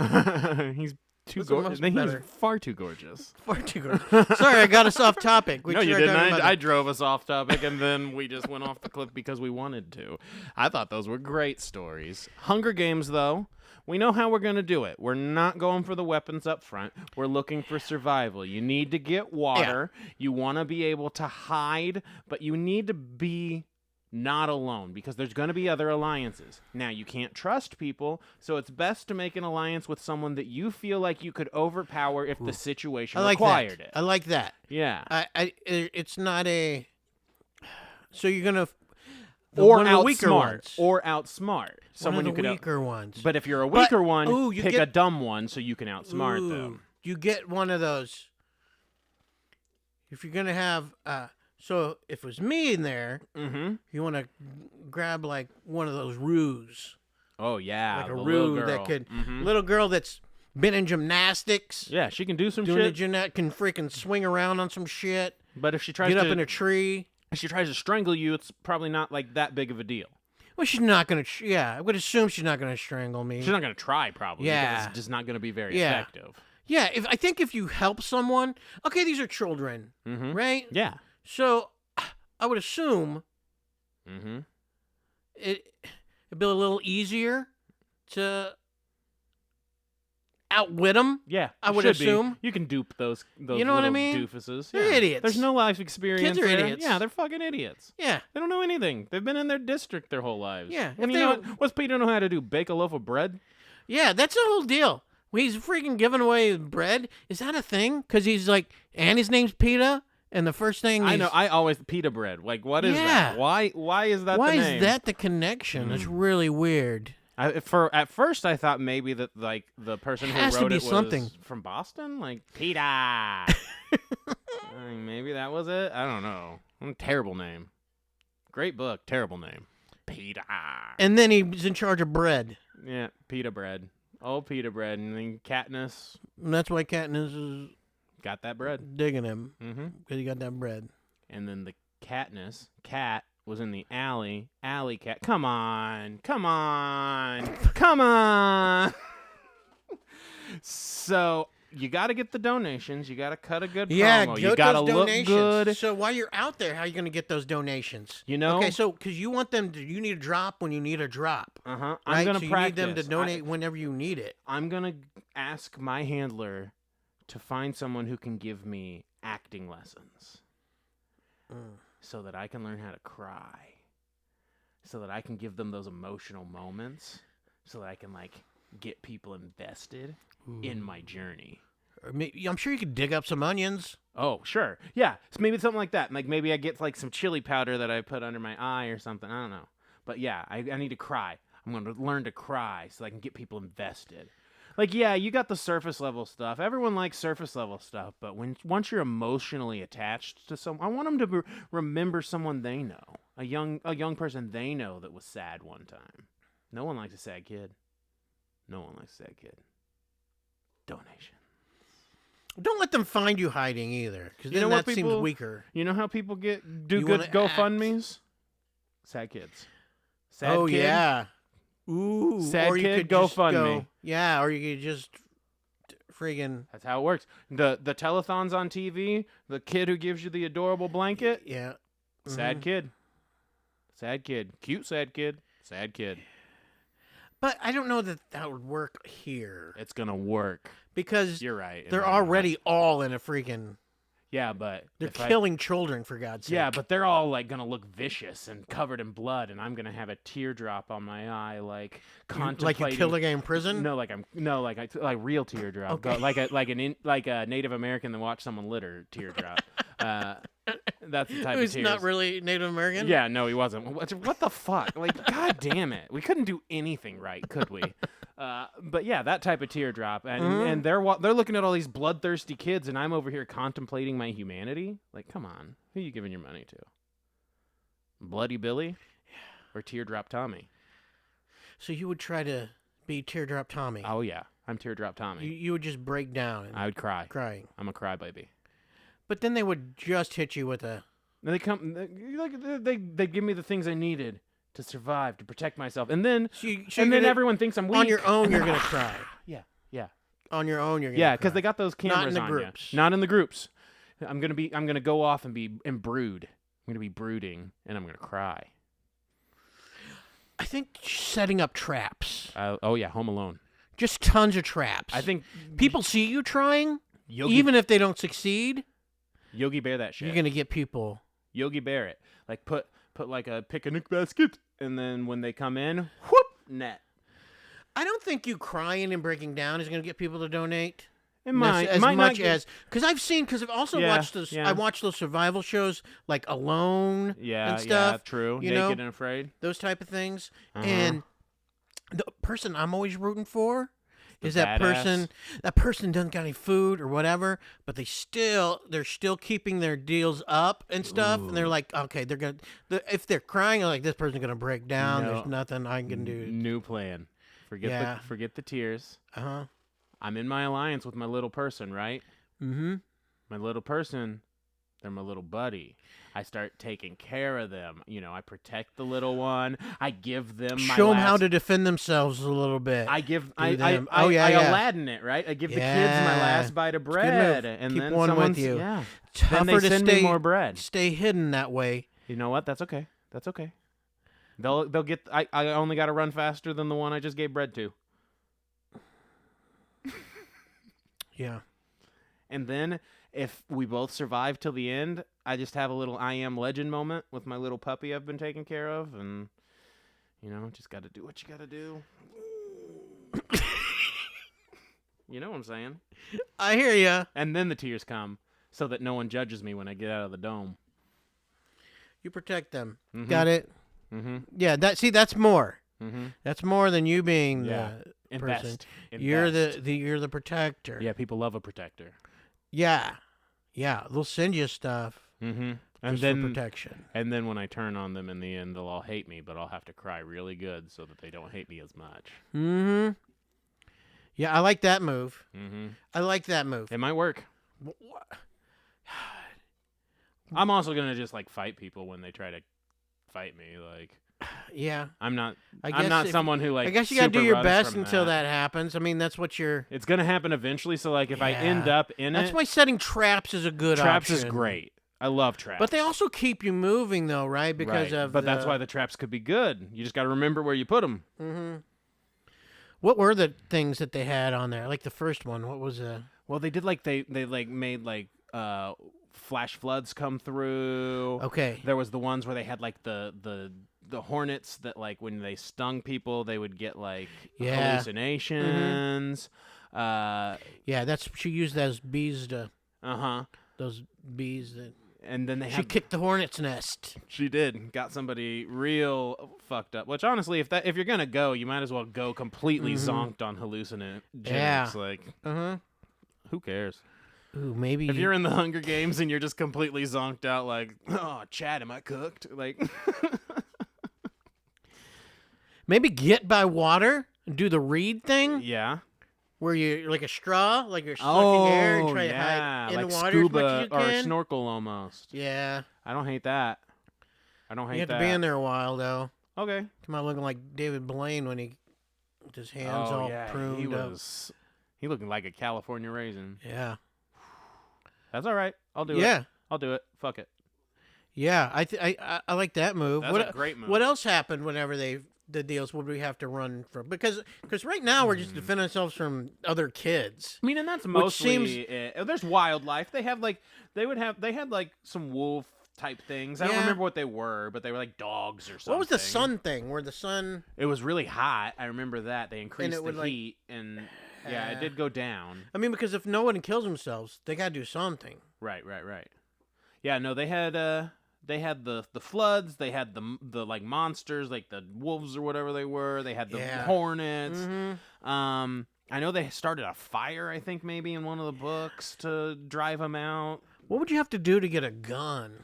He's too Those are gorgeous. much He's better. far too gorgeous. Far too good. Sorry, I got us off topic. We No, you started didn't. talking about I drove us off topic, and then we just went off the cliff because we wanted to. I thought those were great stories. Hunger Games, though, we know how we're going to do it. We're not going for the weapons up front. We're looking for survival. You need to get water. You want to be able to hide, but you need to be not alone because there's going to be other alliances. Now, you can't trust people, so it's best to make an alliance with someone that you feel like you could overpower if the situation I like required that. it. I like that. Yeah. It's not a. So you're gonna. Or one of the weaker outsmart. ones. Or outsmart. Someone one you of the could weaker ones. But if you're a But- weaker one, ooh, you pick get- a dumb one so you can outsmart Ooh, them. You get one of those. If you're gonna have, so if it was me in there, Mm-hmm. you want to grab like one of those roos, Oh yeah, like a the little roo that girl. could, Mhm. little girl that's been in gymnastics, Yeah, she can do some doing the shit. gymnast, can freaking swing around on some shit, But if she tries get to, up in a tree. if she tries to strangle you, it's probably not like that big of a deal. Well, she's not gonna. Yeah, I would assume she's not gonna strangle me. She's not gonna try, probably. Yeah. because it's just not gonna be very Yeah. effective. Yeah, I think if you help someone, okay, these are children, Mm-hmm. right? Yeah. So I would assume Mm-hmm. it'd be a little easier to outwit them. Yeah, I it would should be. assume. You can dupe those You know what I little mean? doofuses. They're Yeah. idiots. There's no life experience. Kids are there. idiots. Yeah, they're fucking idiots. Yeah, They don't know anything. They've been in their district their whole lives. Yeah, And if you they know were- what's Peter know how to do? Bake a loaf of bread? yeah, that's the whole deal. He's freaking giving away bread. Is that a thing? Because he's like, and his name's Peta, and the first thing I he's- know. I always pita bread. Like, what is Yeah. that? Why is that Why the is name? that the connection? It's really weird. At first I thought maybe that like the person who Has to wrote be it was something. from Boston, like Pita. I mean, maybe that was it. I don't know. Terrible name. Great book. Terrible name. Pita. And then he's in charge of bread. Yeah, pita bread. Oh, pita bread. And then Katniss And that's why Katniss is got that bread. digging him, Mm-hmm. because he got that bread. And then the Katniss cat was in the alley. Alley cat. Come on. Come on. Come on. So you got to get the donations. You got to cut a good Yeah, promo. get You got to those look donations. good. So while you're out there, how are you going to get those donations? You know? Okay, so because you want them to, you need a drop when you need a drop. Uh-huh. Right? I'm going so to you practice. need them to donate whenever you need it. I'm going to ask my handler to find someone who can give me acting lessons so that I can learn how to cry, so that I can give them those emotional moments, so that I can, like, get people invested in my journey. Or I'm sure you could dig up some onions. Oh, sure. Yeah. So maybe it's something like that. Like maybe I get like some chili powder that I put under my eye or something. I don't know. But yeah, I need to cry. I'm going to learn to cry so I can get people invested. Like, yeah, you got the surface level stuff. Everyone likes surface level stuff. But once you're emotionally attached to someone, I want them to remember someone they know. A young person they know that was sad one time. No one likes a sad kid. No one likes a sad kid. Donation. Don't let them find you hiding either, because You then know what that seems people- weaker. You know how people do You good wanna GoFundMes? Sad kids. Sad Oh kid. yeah. Ooh. Sad or you kid, could just GoFundMe. go, yeah, or you could just friggin' That's how it works. The telethons on TV, the kid who gives you the adorable blanket, yeah. sad kid. Sad kid. Cute sad kid. Sad kid. But I don't know that would work here, It's going to work. because You're right. they're already all in a freaking. Yeah, but They're if I- killing children, for God's sake. Yeah, but they're all like gonna look vicious and covered in blood, and I'm gonna have a teardrop on my eye, like contemplating. like you killed a guy in prison. No, like real teardrop. Okay. Like a Native American that watched someone litter teardrop. That's the type of Who's tears. not really Native American. Yeah, no, he wasn't. What the fuck? Like, god damn it, we couldn't do anything right, could we? But yeah, that type of teardrop, and they're looking at all these bloodthirsty kids, and I'm over here contemplating my humanity. Like, come on, who are you giving your money to? Bloody Billy, or Teardrop Tommy? So you would try to be Teardrop Tommy. Oh yeah, I'm Teardrop Tommy. You would just break down and I would cry. crying. I'm a crybaby. But then they would just hit you with a. And they give me the things I needed to survive, to protect myself, and then So and you're then gonna- everyone thinks I'm weak. on your own. You're gonna cry. Yeah. On your own, you're gonna. Yeah, because cry. they got those cameras in the on groups. you. Not in the groups. I'm gonna go off and brood. I'm gonna be brooding, and I'm gonna cry. I think setting up traps. Oh yeah, Home Alone. Just tons of traps. I think people see you trying, Yogi, even if they don't succeed. Yogi Bear that shit. You're gonna get people. Yogi Bear it. Like put like a picnic basket, and then when they come in, whoop, net. I don't think you crying and breaking down is gonna get people to donate. It might as might not much get- as because I've also Yeah, watched those. yeah. I watched those survival shows like Alone yeah and stuff. yeah true. you Naked know? and Afraid. Those type of things. Uh-huh. And the person I'm always rooting for The is that badass. person doesn't got any food or whatever, but they're still keeping their deals up and stuff, and they're Ooh. like, okay, if they're crying, like this person's gonna break down. No. There's nothing I can do. New plan. Yeah. Forget the tears. Uh-huh. I'm in my alliance with my little person, right? Mm-hmm. My little person, they're my little buddy. I start taking care of them. You know, I protect the little one. I give them my Show them how last- to defend themselves a little bit. I give Do I them. I, Oh, yeah, I yeah. Aladdin it, right? I give the kids my Yeah. last bite of a good bread, move. and Keep then one with someone's you. yeah. Tougher Then they to send stay me more bread. stay hidden that way. You know what? That's okay. That's okay. They'll get. I only got to run faster than the one I just gave bread to. Yeah. And then if we both survive till the end, I just have a little I am legend moment with my little puppy I've been taking care of, and you know, just got to do what you got to do. You know what I'm saying? I hear ya. And then the tears come, so that no one judges me when I get out of the dome. You protect them. Mhm. Got it? Mm-hmm. Yeah, that's more. Mm-hmm. That's more than you being Yeah. the person. Invest. You're Invest. you're the protector. Yeah, people love a protector. Yeah. Yeah, they'll send you stuff. Mm-hmm. And just then for protection. And then when I turn on them in the end, they'll all hate me, but I'll have to cry really good so that they don't hate me as much. Mm-hmm. Yeah, I like that move. Mm-hmm. I like that move. It might work. I'm also gonna just like fight people when they try to fight me. Like, Yeah. I'm not if- someone who like. I guess you gotta do super your runs best from until that happens. I mean, that's what you're. It's gonna happen eventually. So like, if I end Yeah. up in That's it, why setting traps is a good traps option. is great. I love traps. But they also keep you moving, though, right? Because Right. of. But that's why the traps could be good. You just got to remember where you put them. Mm-hmm. What were the things that they had on there? Like the first one. What was the? Well, they did like they like made like flash floods come through. Okay. There was the ones where they had like the hornets that like when they stung people they would get like Yeah. hallucinations. Yeah, that's she used those bees to Uh-huh. those bees that And then they she had kicked the hornet's nest. she did got somebody real fucked up. Which honestly, if you're gonna go, you might as well go completely zonked on hallucinogenics. Yeah. Like, Uh-huh. who cares? Ooh, maybe If you're in the Hunger Games and you're just completely zonked out, like, oh, Chad, am I cooked? Like, maybe get by water and do the reed thing yeah. where you're like a straw, like you're sucking air and try to yeah, hide in like the water scuba as much as you or can. snorkel almost. Yeah. I don't hate that. I don't hate You have that. to be in there a while though. Okay. Come out looking like David Blaine when he with his hands all pruned he up. was. He looking like a California raisin. Yeah. That's all right. I'll do it. Yeah. I'll do it. Fuck it. Yeah. I like that move. That's a great move. What else happened whenever the deals would we have to run from? Because right now we're just defending ourselves from other kids. I mean, and that's mostly seems- it. There's wildlife. They have like they had like some wolf type things. I don't Yeah. remember what they were, but they were like dogs or something. What was the sun thing? Where the sun? It was really hot. I remember that they increased it the would, like, heat, and yeah, it did go down. I mean, because if no one kills themselves, they gotta do something. Right. Yeah, no, they had the floods. They had the like monsters, like the wolves or whatever they were. They had the Yeah. hornets. Mm-hmm. I know they started a fire. I think maybe in one of the books to drive them out. What would you have to do to get a gun?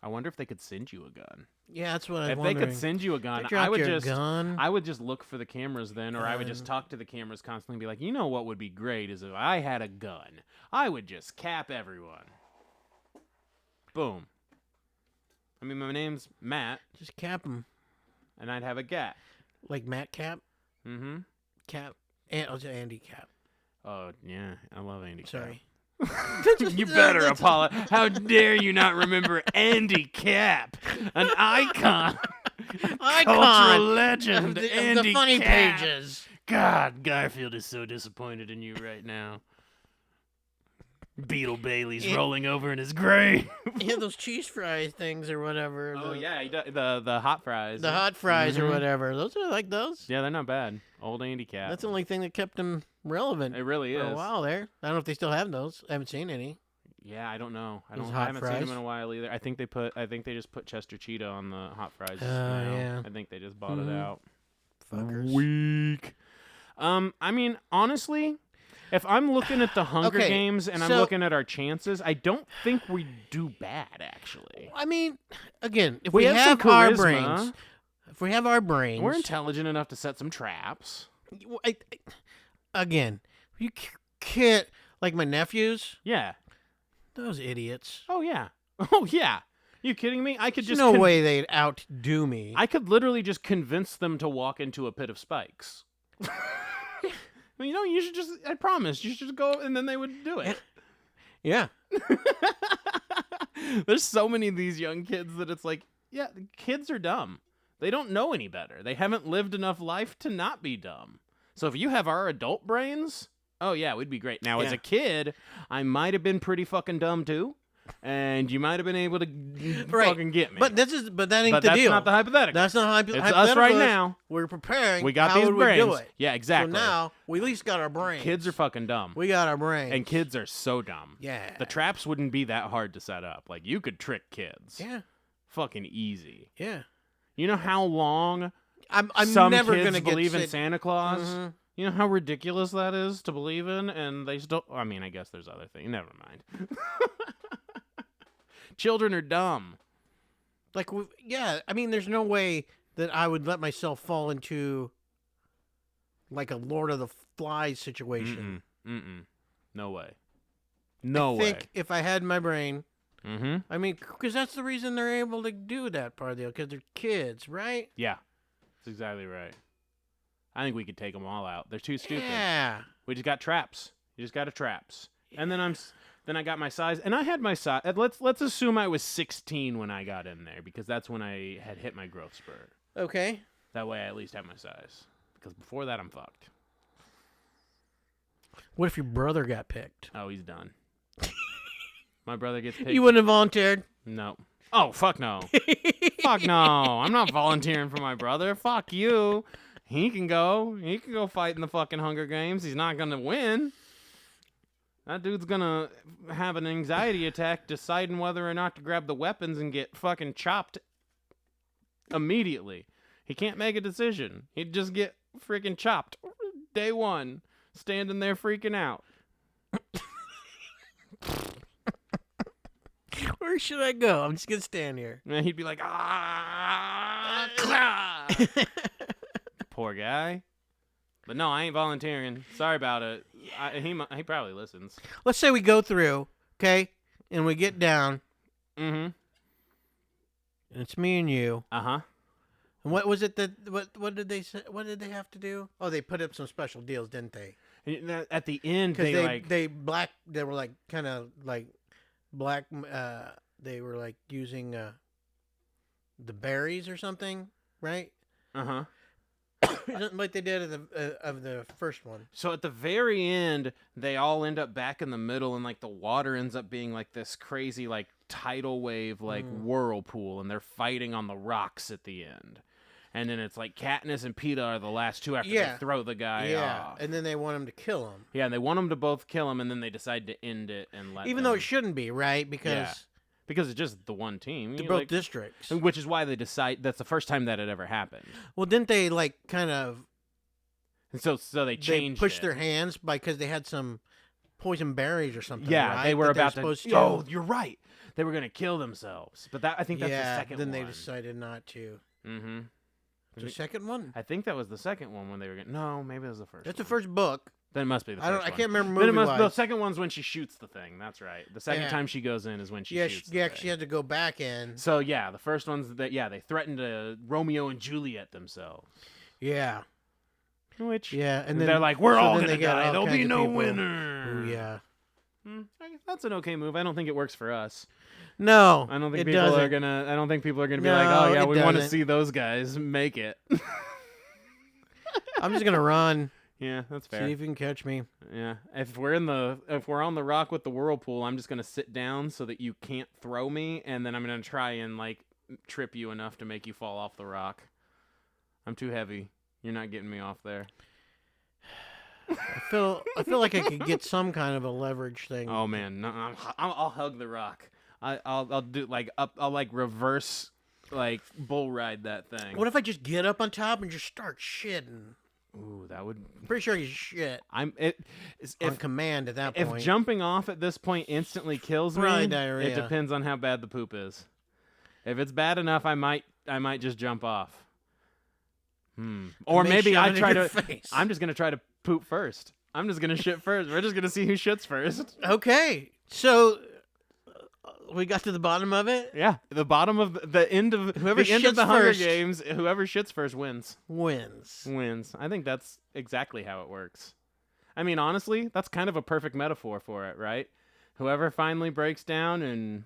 I wonder if they could send you a gun. Yeah, that's what I'm If wondering. they could send you a gun, They drop I would you a just gun. I would just look for the cameras then, or I would just talk to the cameras constantly and be like, you know what would be great is if I had a gun. I would just cap everyone. Boom. I mean, my name's Matt, Just cap them and I'd have a gat. like Matt Cap, Mm-hmm. Cap, and Andy Cap. Oh yeah, I love Andy. Cap. Sorry. You better apologize. How dare you not remember Andy Cap, an icon, cultural legend, of the Andy funny Cap. pages. God, Garfield is so disappointed in you right now. Beetle Bailey's rolling over in his grave. Yeah, those cheese fry things or whatever. Oh the, yeah, he the hot fries. the hot fries or Mhm. whatever. Those are like those. Yeah, they're not bad. Old Andy Cap. That's the only thing that kept them relevant It really for is. a while there. I don't know if they still have those. I haven't seen any. Yeah, I don't know. I Those don't. hot I haven't seen fries? them in a while either. I think they just put Chester Cheetah on the hot fries. Oh, now. yeah. I think they just bought it Mhm. out. Fuckers. Weak. I mean, honestly, if I'm looking at the Hunger Okay, Games and I'm so- looking at our chances, I don't think we do bad actually. I mean, again, if We we, have some have our charisma. brains, if we have our brains, We're intelligent enough to set some traps. again, you can't like my nephews. Yeah. Those idiots. Oh yeah. Oh yeah. You kidding me? I could There's just no way they'd outdo me. I could literally just convince them to walk into a pit of spikes. I mean, you know, you should just, I promise, you should just go and then they would do it. Yeah. There's so many of these young kids that it's like, yeah, kids are dumb. They don't know any better. They haven't lived enough life to not be dumb. So if you have our adult brains, oh yeah, we'd be great. Now, as Yeah. a kid, I might have been pretty fucking dumb too. And you might have been able to fucking get me. But that ain't But the that's deal. not the hypothetical. That's not It's us right now. We're preparing. We got How these would brains. We do it? Yeah, exactly. So now we at least got our brains. Kids are fucking dumb. We got our brains. And kids are so dumb. Yeah. The traps wouldn't be that hard to set up. Like, you could trick kids. Yeah. Fucking easy. Yeah. You know how long I'm some never kids gonna believe get in Santa Claus? Mhm. You know how ridiculous that is to believe in? And they still... I mean, I guess there's other things. Never mind. Children are dumb. Like, yeah, I mean, there's no way that I would let myself fall into like a Lord of the Flies situation. No way. No I way. think if I had my brain, Mm-hmm. I mean, because that's the reason they're able to do that part of the deal, because they're kids, right? Yeah, that's exactly right. I think we could take them all out. They're too stupid. Yeah. We just got traps. You just got a traps. And then then I got my size, and I had my size. Let's assume I was 16 when I got in there, because that's when I had hit my growth spurt. Okay. That way I at least have my size. Because before that I'm fucked. What if your brother got picked? Oh, he's done. My brother gets picked. You wouldn't have volunteered. No. Oh, fuck no. Fuck no. I'm not volunteering for my brother. Fuck you. He can go. He can go fight in the fucking Hunger Games. He's not gonna win. That dude's gonna have an anxiety attack deciding whether or not to grab the weapons and get fucking chopped immediately. He can't make a decision. He'd just get freaking chopped. Day one. Standing there freaking out. Where should I go? I'm just going to stand here. And he'd be like, ah. Poor guy. But no, I ain't volunteering. Sorry about it. He probably listens. Let's say we go through, okay, and we get down, Mm-hmm. and it's me and you. Uh-huh. And what was it that what did they say? What did they have to do? Oh, they put up some special deals, didn't they? At the end, Because they were like kind of like black. They were like using the berries or something, right? Uh-huh. Like they did of the first one. So at the very end, they all end up back in the middle, and like the water ends up being like this crazy like tidal wave like whirlpool, and they're fighting on the rocks at the end. And then it's like Katniss and Peeta are the last two after they throw the guy off. And then they want him to kill him. Yeah, and they want them to both kill him, and then they decide to end it and let Even though it shouldn't be, right? Because because it's just the one team. they're both districts. Which is why they decide that's the first time that it ever happened. Well, didn't they like kind of And so they changed pushed it. their hands because they had some poison berries or something. Yeah, right? they were that about supposed to. Oh, you're right. They were going to kill themselves. But I think that's the second then one. they decided not to. Mm-hmm. The second one? I think that was the second one when they were going to... No, maybe it was the first That's one. the first book. Then it must be the first one. I can't remember Then movie-wise. the second one's when she shoots the thing. That's right. The second Yeah. time she goes in is when she shoots the thing. She had to go back in. So, yeah, the first one's that, they threatened to Romeo and Juliet themselves. Yeah. Which, Yeah, and then they're like, we're all then going to they got die. all There'll be kinds of no people. winner. Ooh, yeah. That's an okay move. I don't think it works for us. No, I don't think it people doesn't. are gonna. I don't think people are gonna be No, like, oh yeah, it we want to doesn't. see those guys make it. I'm just gonna run. Yeah, that's See fair. if you can catch me. Yeah, if we're on the rock with the whirlpool, I'm just gonna sit down so that you can't throw me, and then I'm gonna try and like trip you enough to make you fall off the rock. I'm too heavy. You're not getting me off there. I feel like I could get some kind of a leverage thing. Oh man, no, I'll hug the rock. I'll do like I'll like reverse like bull ride that thing. What if I just get up on top and just start shitting? Ooh, that would. Pretty sure you shit On on command at that If point. jumping off at this point instantly kills me, Probably diarrhea. it depends on how bad the poop is. If it's bad enough, I might just jump off. Or may maybe shove I it in try your to. face. I'm just gonna try to poop first. I'm just gonna shit first. We're just gonna see who shits first. Okay, so we got to the bottom of it. Yeah, the bottom of the end of Whoever the end of shits the Hunger first. Games. Whoever shits first wins. Wins. Wins. I think that's exactly how it works. I mean, honestly, that's kind of a perfect metaphor for it, right? Whoever finally breaks down and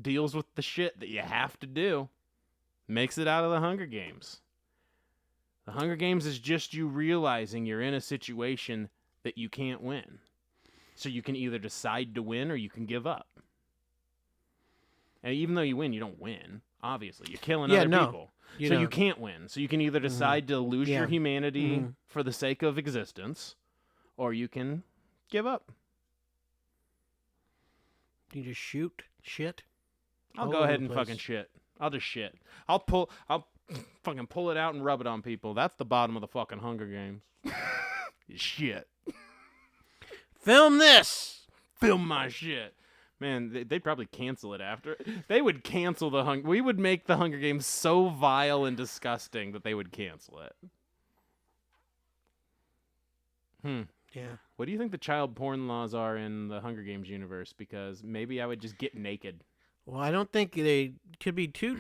deals with the shit that you have to do makes it out of the Hunger Games. The Hunger Games is just you realizing you're in a situation that you can't win. So you can either decide to win or you can give up. And even though you win, you don't win. Obviously, you're killing other people. You So know. you can't win. So you can either decide to lose Yeah. your humanity Mhm. for the sake of existence, or you can give up. You just shoot shit. I'll All go over ahead the and place. fucking shit. I'll just shit. I'll fucking pull it out and rub it on people. That's the bottom of the fucking Hunger Games. Shit. Film this. Film my shit. Man, they'd probably cancel it after. They would cancel the We would make the Hunger Games so vile and disgusting that they would cancel it. Yeah. What do you think the child porn laws are in the Hunger Games universe? Because maybe I would just get naked. Well, I don't think they could be too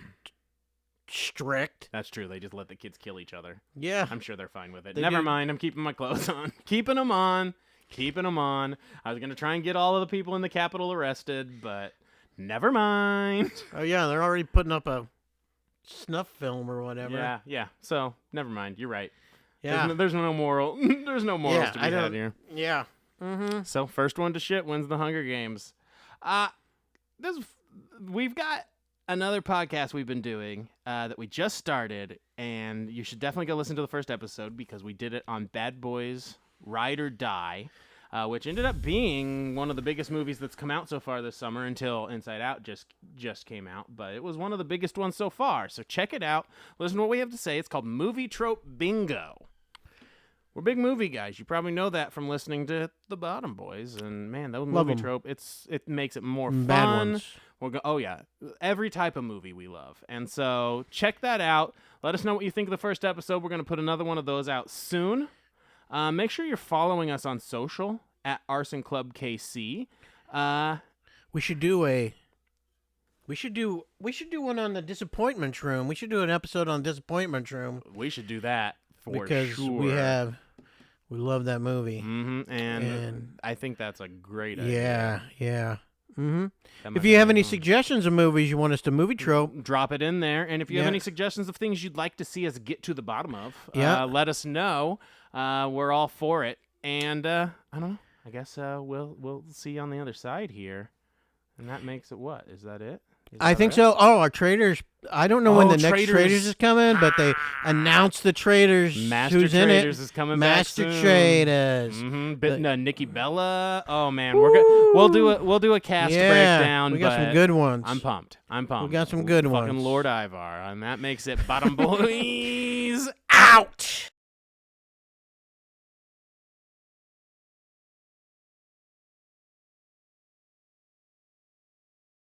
strict. That's true. They just let the kids kill each other. Yeah. I'm sure they're fine with it. They Never do. mind. I'm keeping my clothes on. Keeping them on. I was going to try and get all of the people in the Capitol arrested, but never mind. Oh, yeah, they're already putting up a snuff film or whatever. Yeah. So, never mind. You're right. Yeah. There's no moral. There's no morals to be had here. Yeah. Mm-hmm. So, first one to shit wins the Hunger Games. We've got another podcast we've been doing that we just started, and you should definitely go listen to the first episode because we did it on Bad Boys Ride or Die, which ended up being one of the biggest movies that's come out so far this summer until Inside Out just came out. But it was one of the biggest ones so far. So check it out. Listen to what we have to say. It's called Movie Trope Bingo. We're big movie guys. You probably know that from listening to The Bottom Boys. And man, that Love movie 'em. trope, it makes it more fun. Bad ones. Oh yeah, every type of movie we love. And so check that out. Let us know what you think of the first episode. We're going to put another one of those out soon. Make sure you're following us on social at Arson Club KC. We should do one on the Disappointments Room. We should do an episode on Disappointments Room We should do that for because sure. we love that movie. And I think that's a great idea. Yeah. Mm-hmm. That might If you be have a any good one. suggestions of movies you want us to movie trope, Drop it in there. And if you have Yeah. any suggestions of things you'd like to see us get to the bottom of, Yeah. let us know. We're all for it. And I don't know. I guess we'll see you on the other side here. And that makes it what? Is that it? I think so. Oh, our traders. I don't know when the next Traders is coming, but they announced the Traders. Master who's Traders in it. is coming Master back soon. Traders. Mm-hmm. Nikki Bella. Oh man, we'll do a cast breakdown. We got but some good ones. I'm pumped. We got some good Fucking ones. Lord Ivar, and that makes it Bottom Boys out.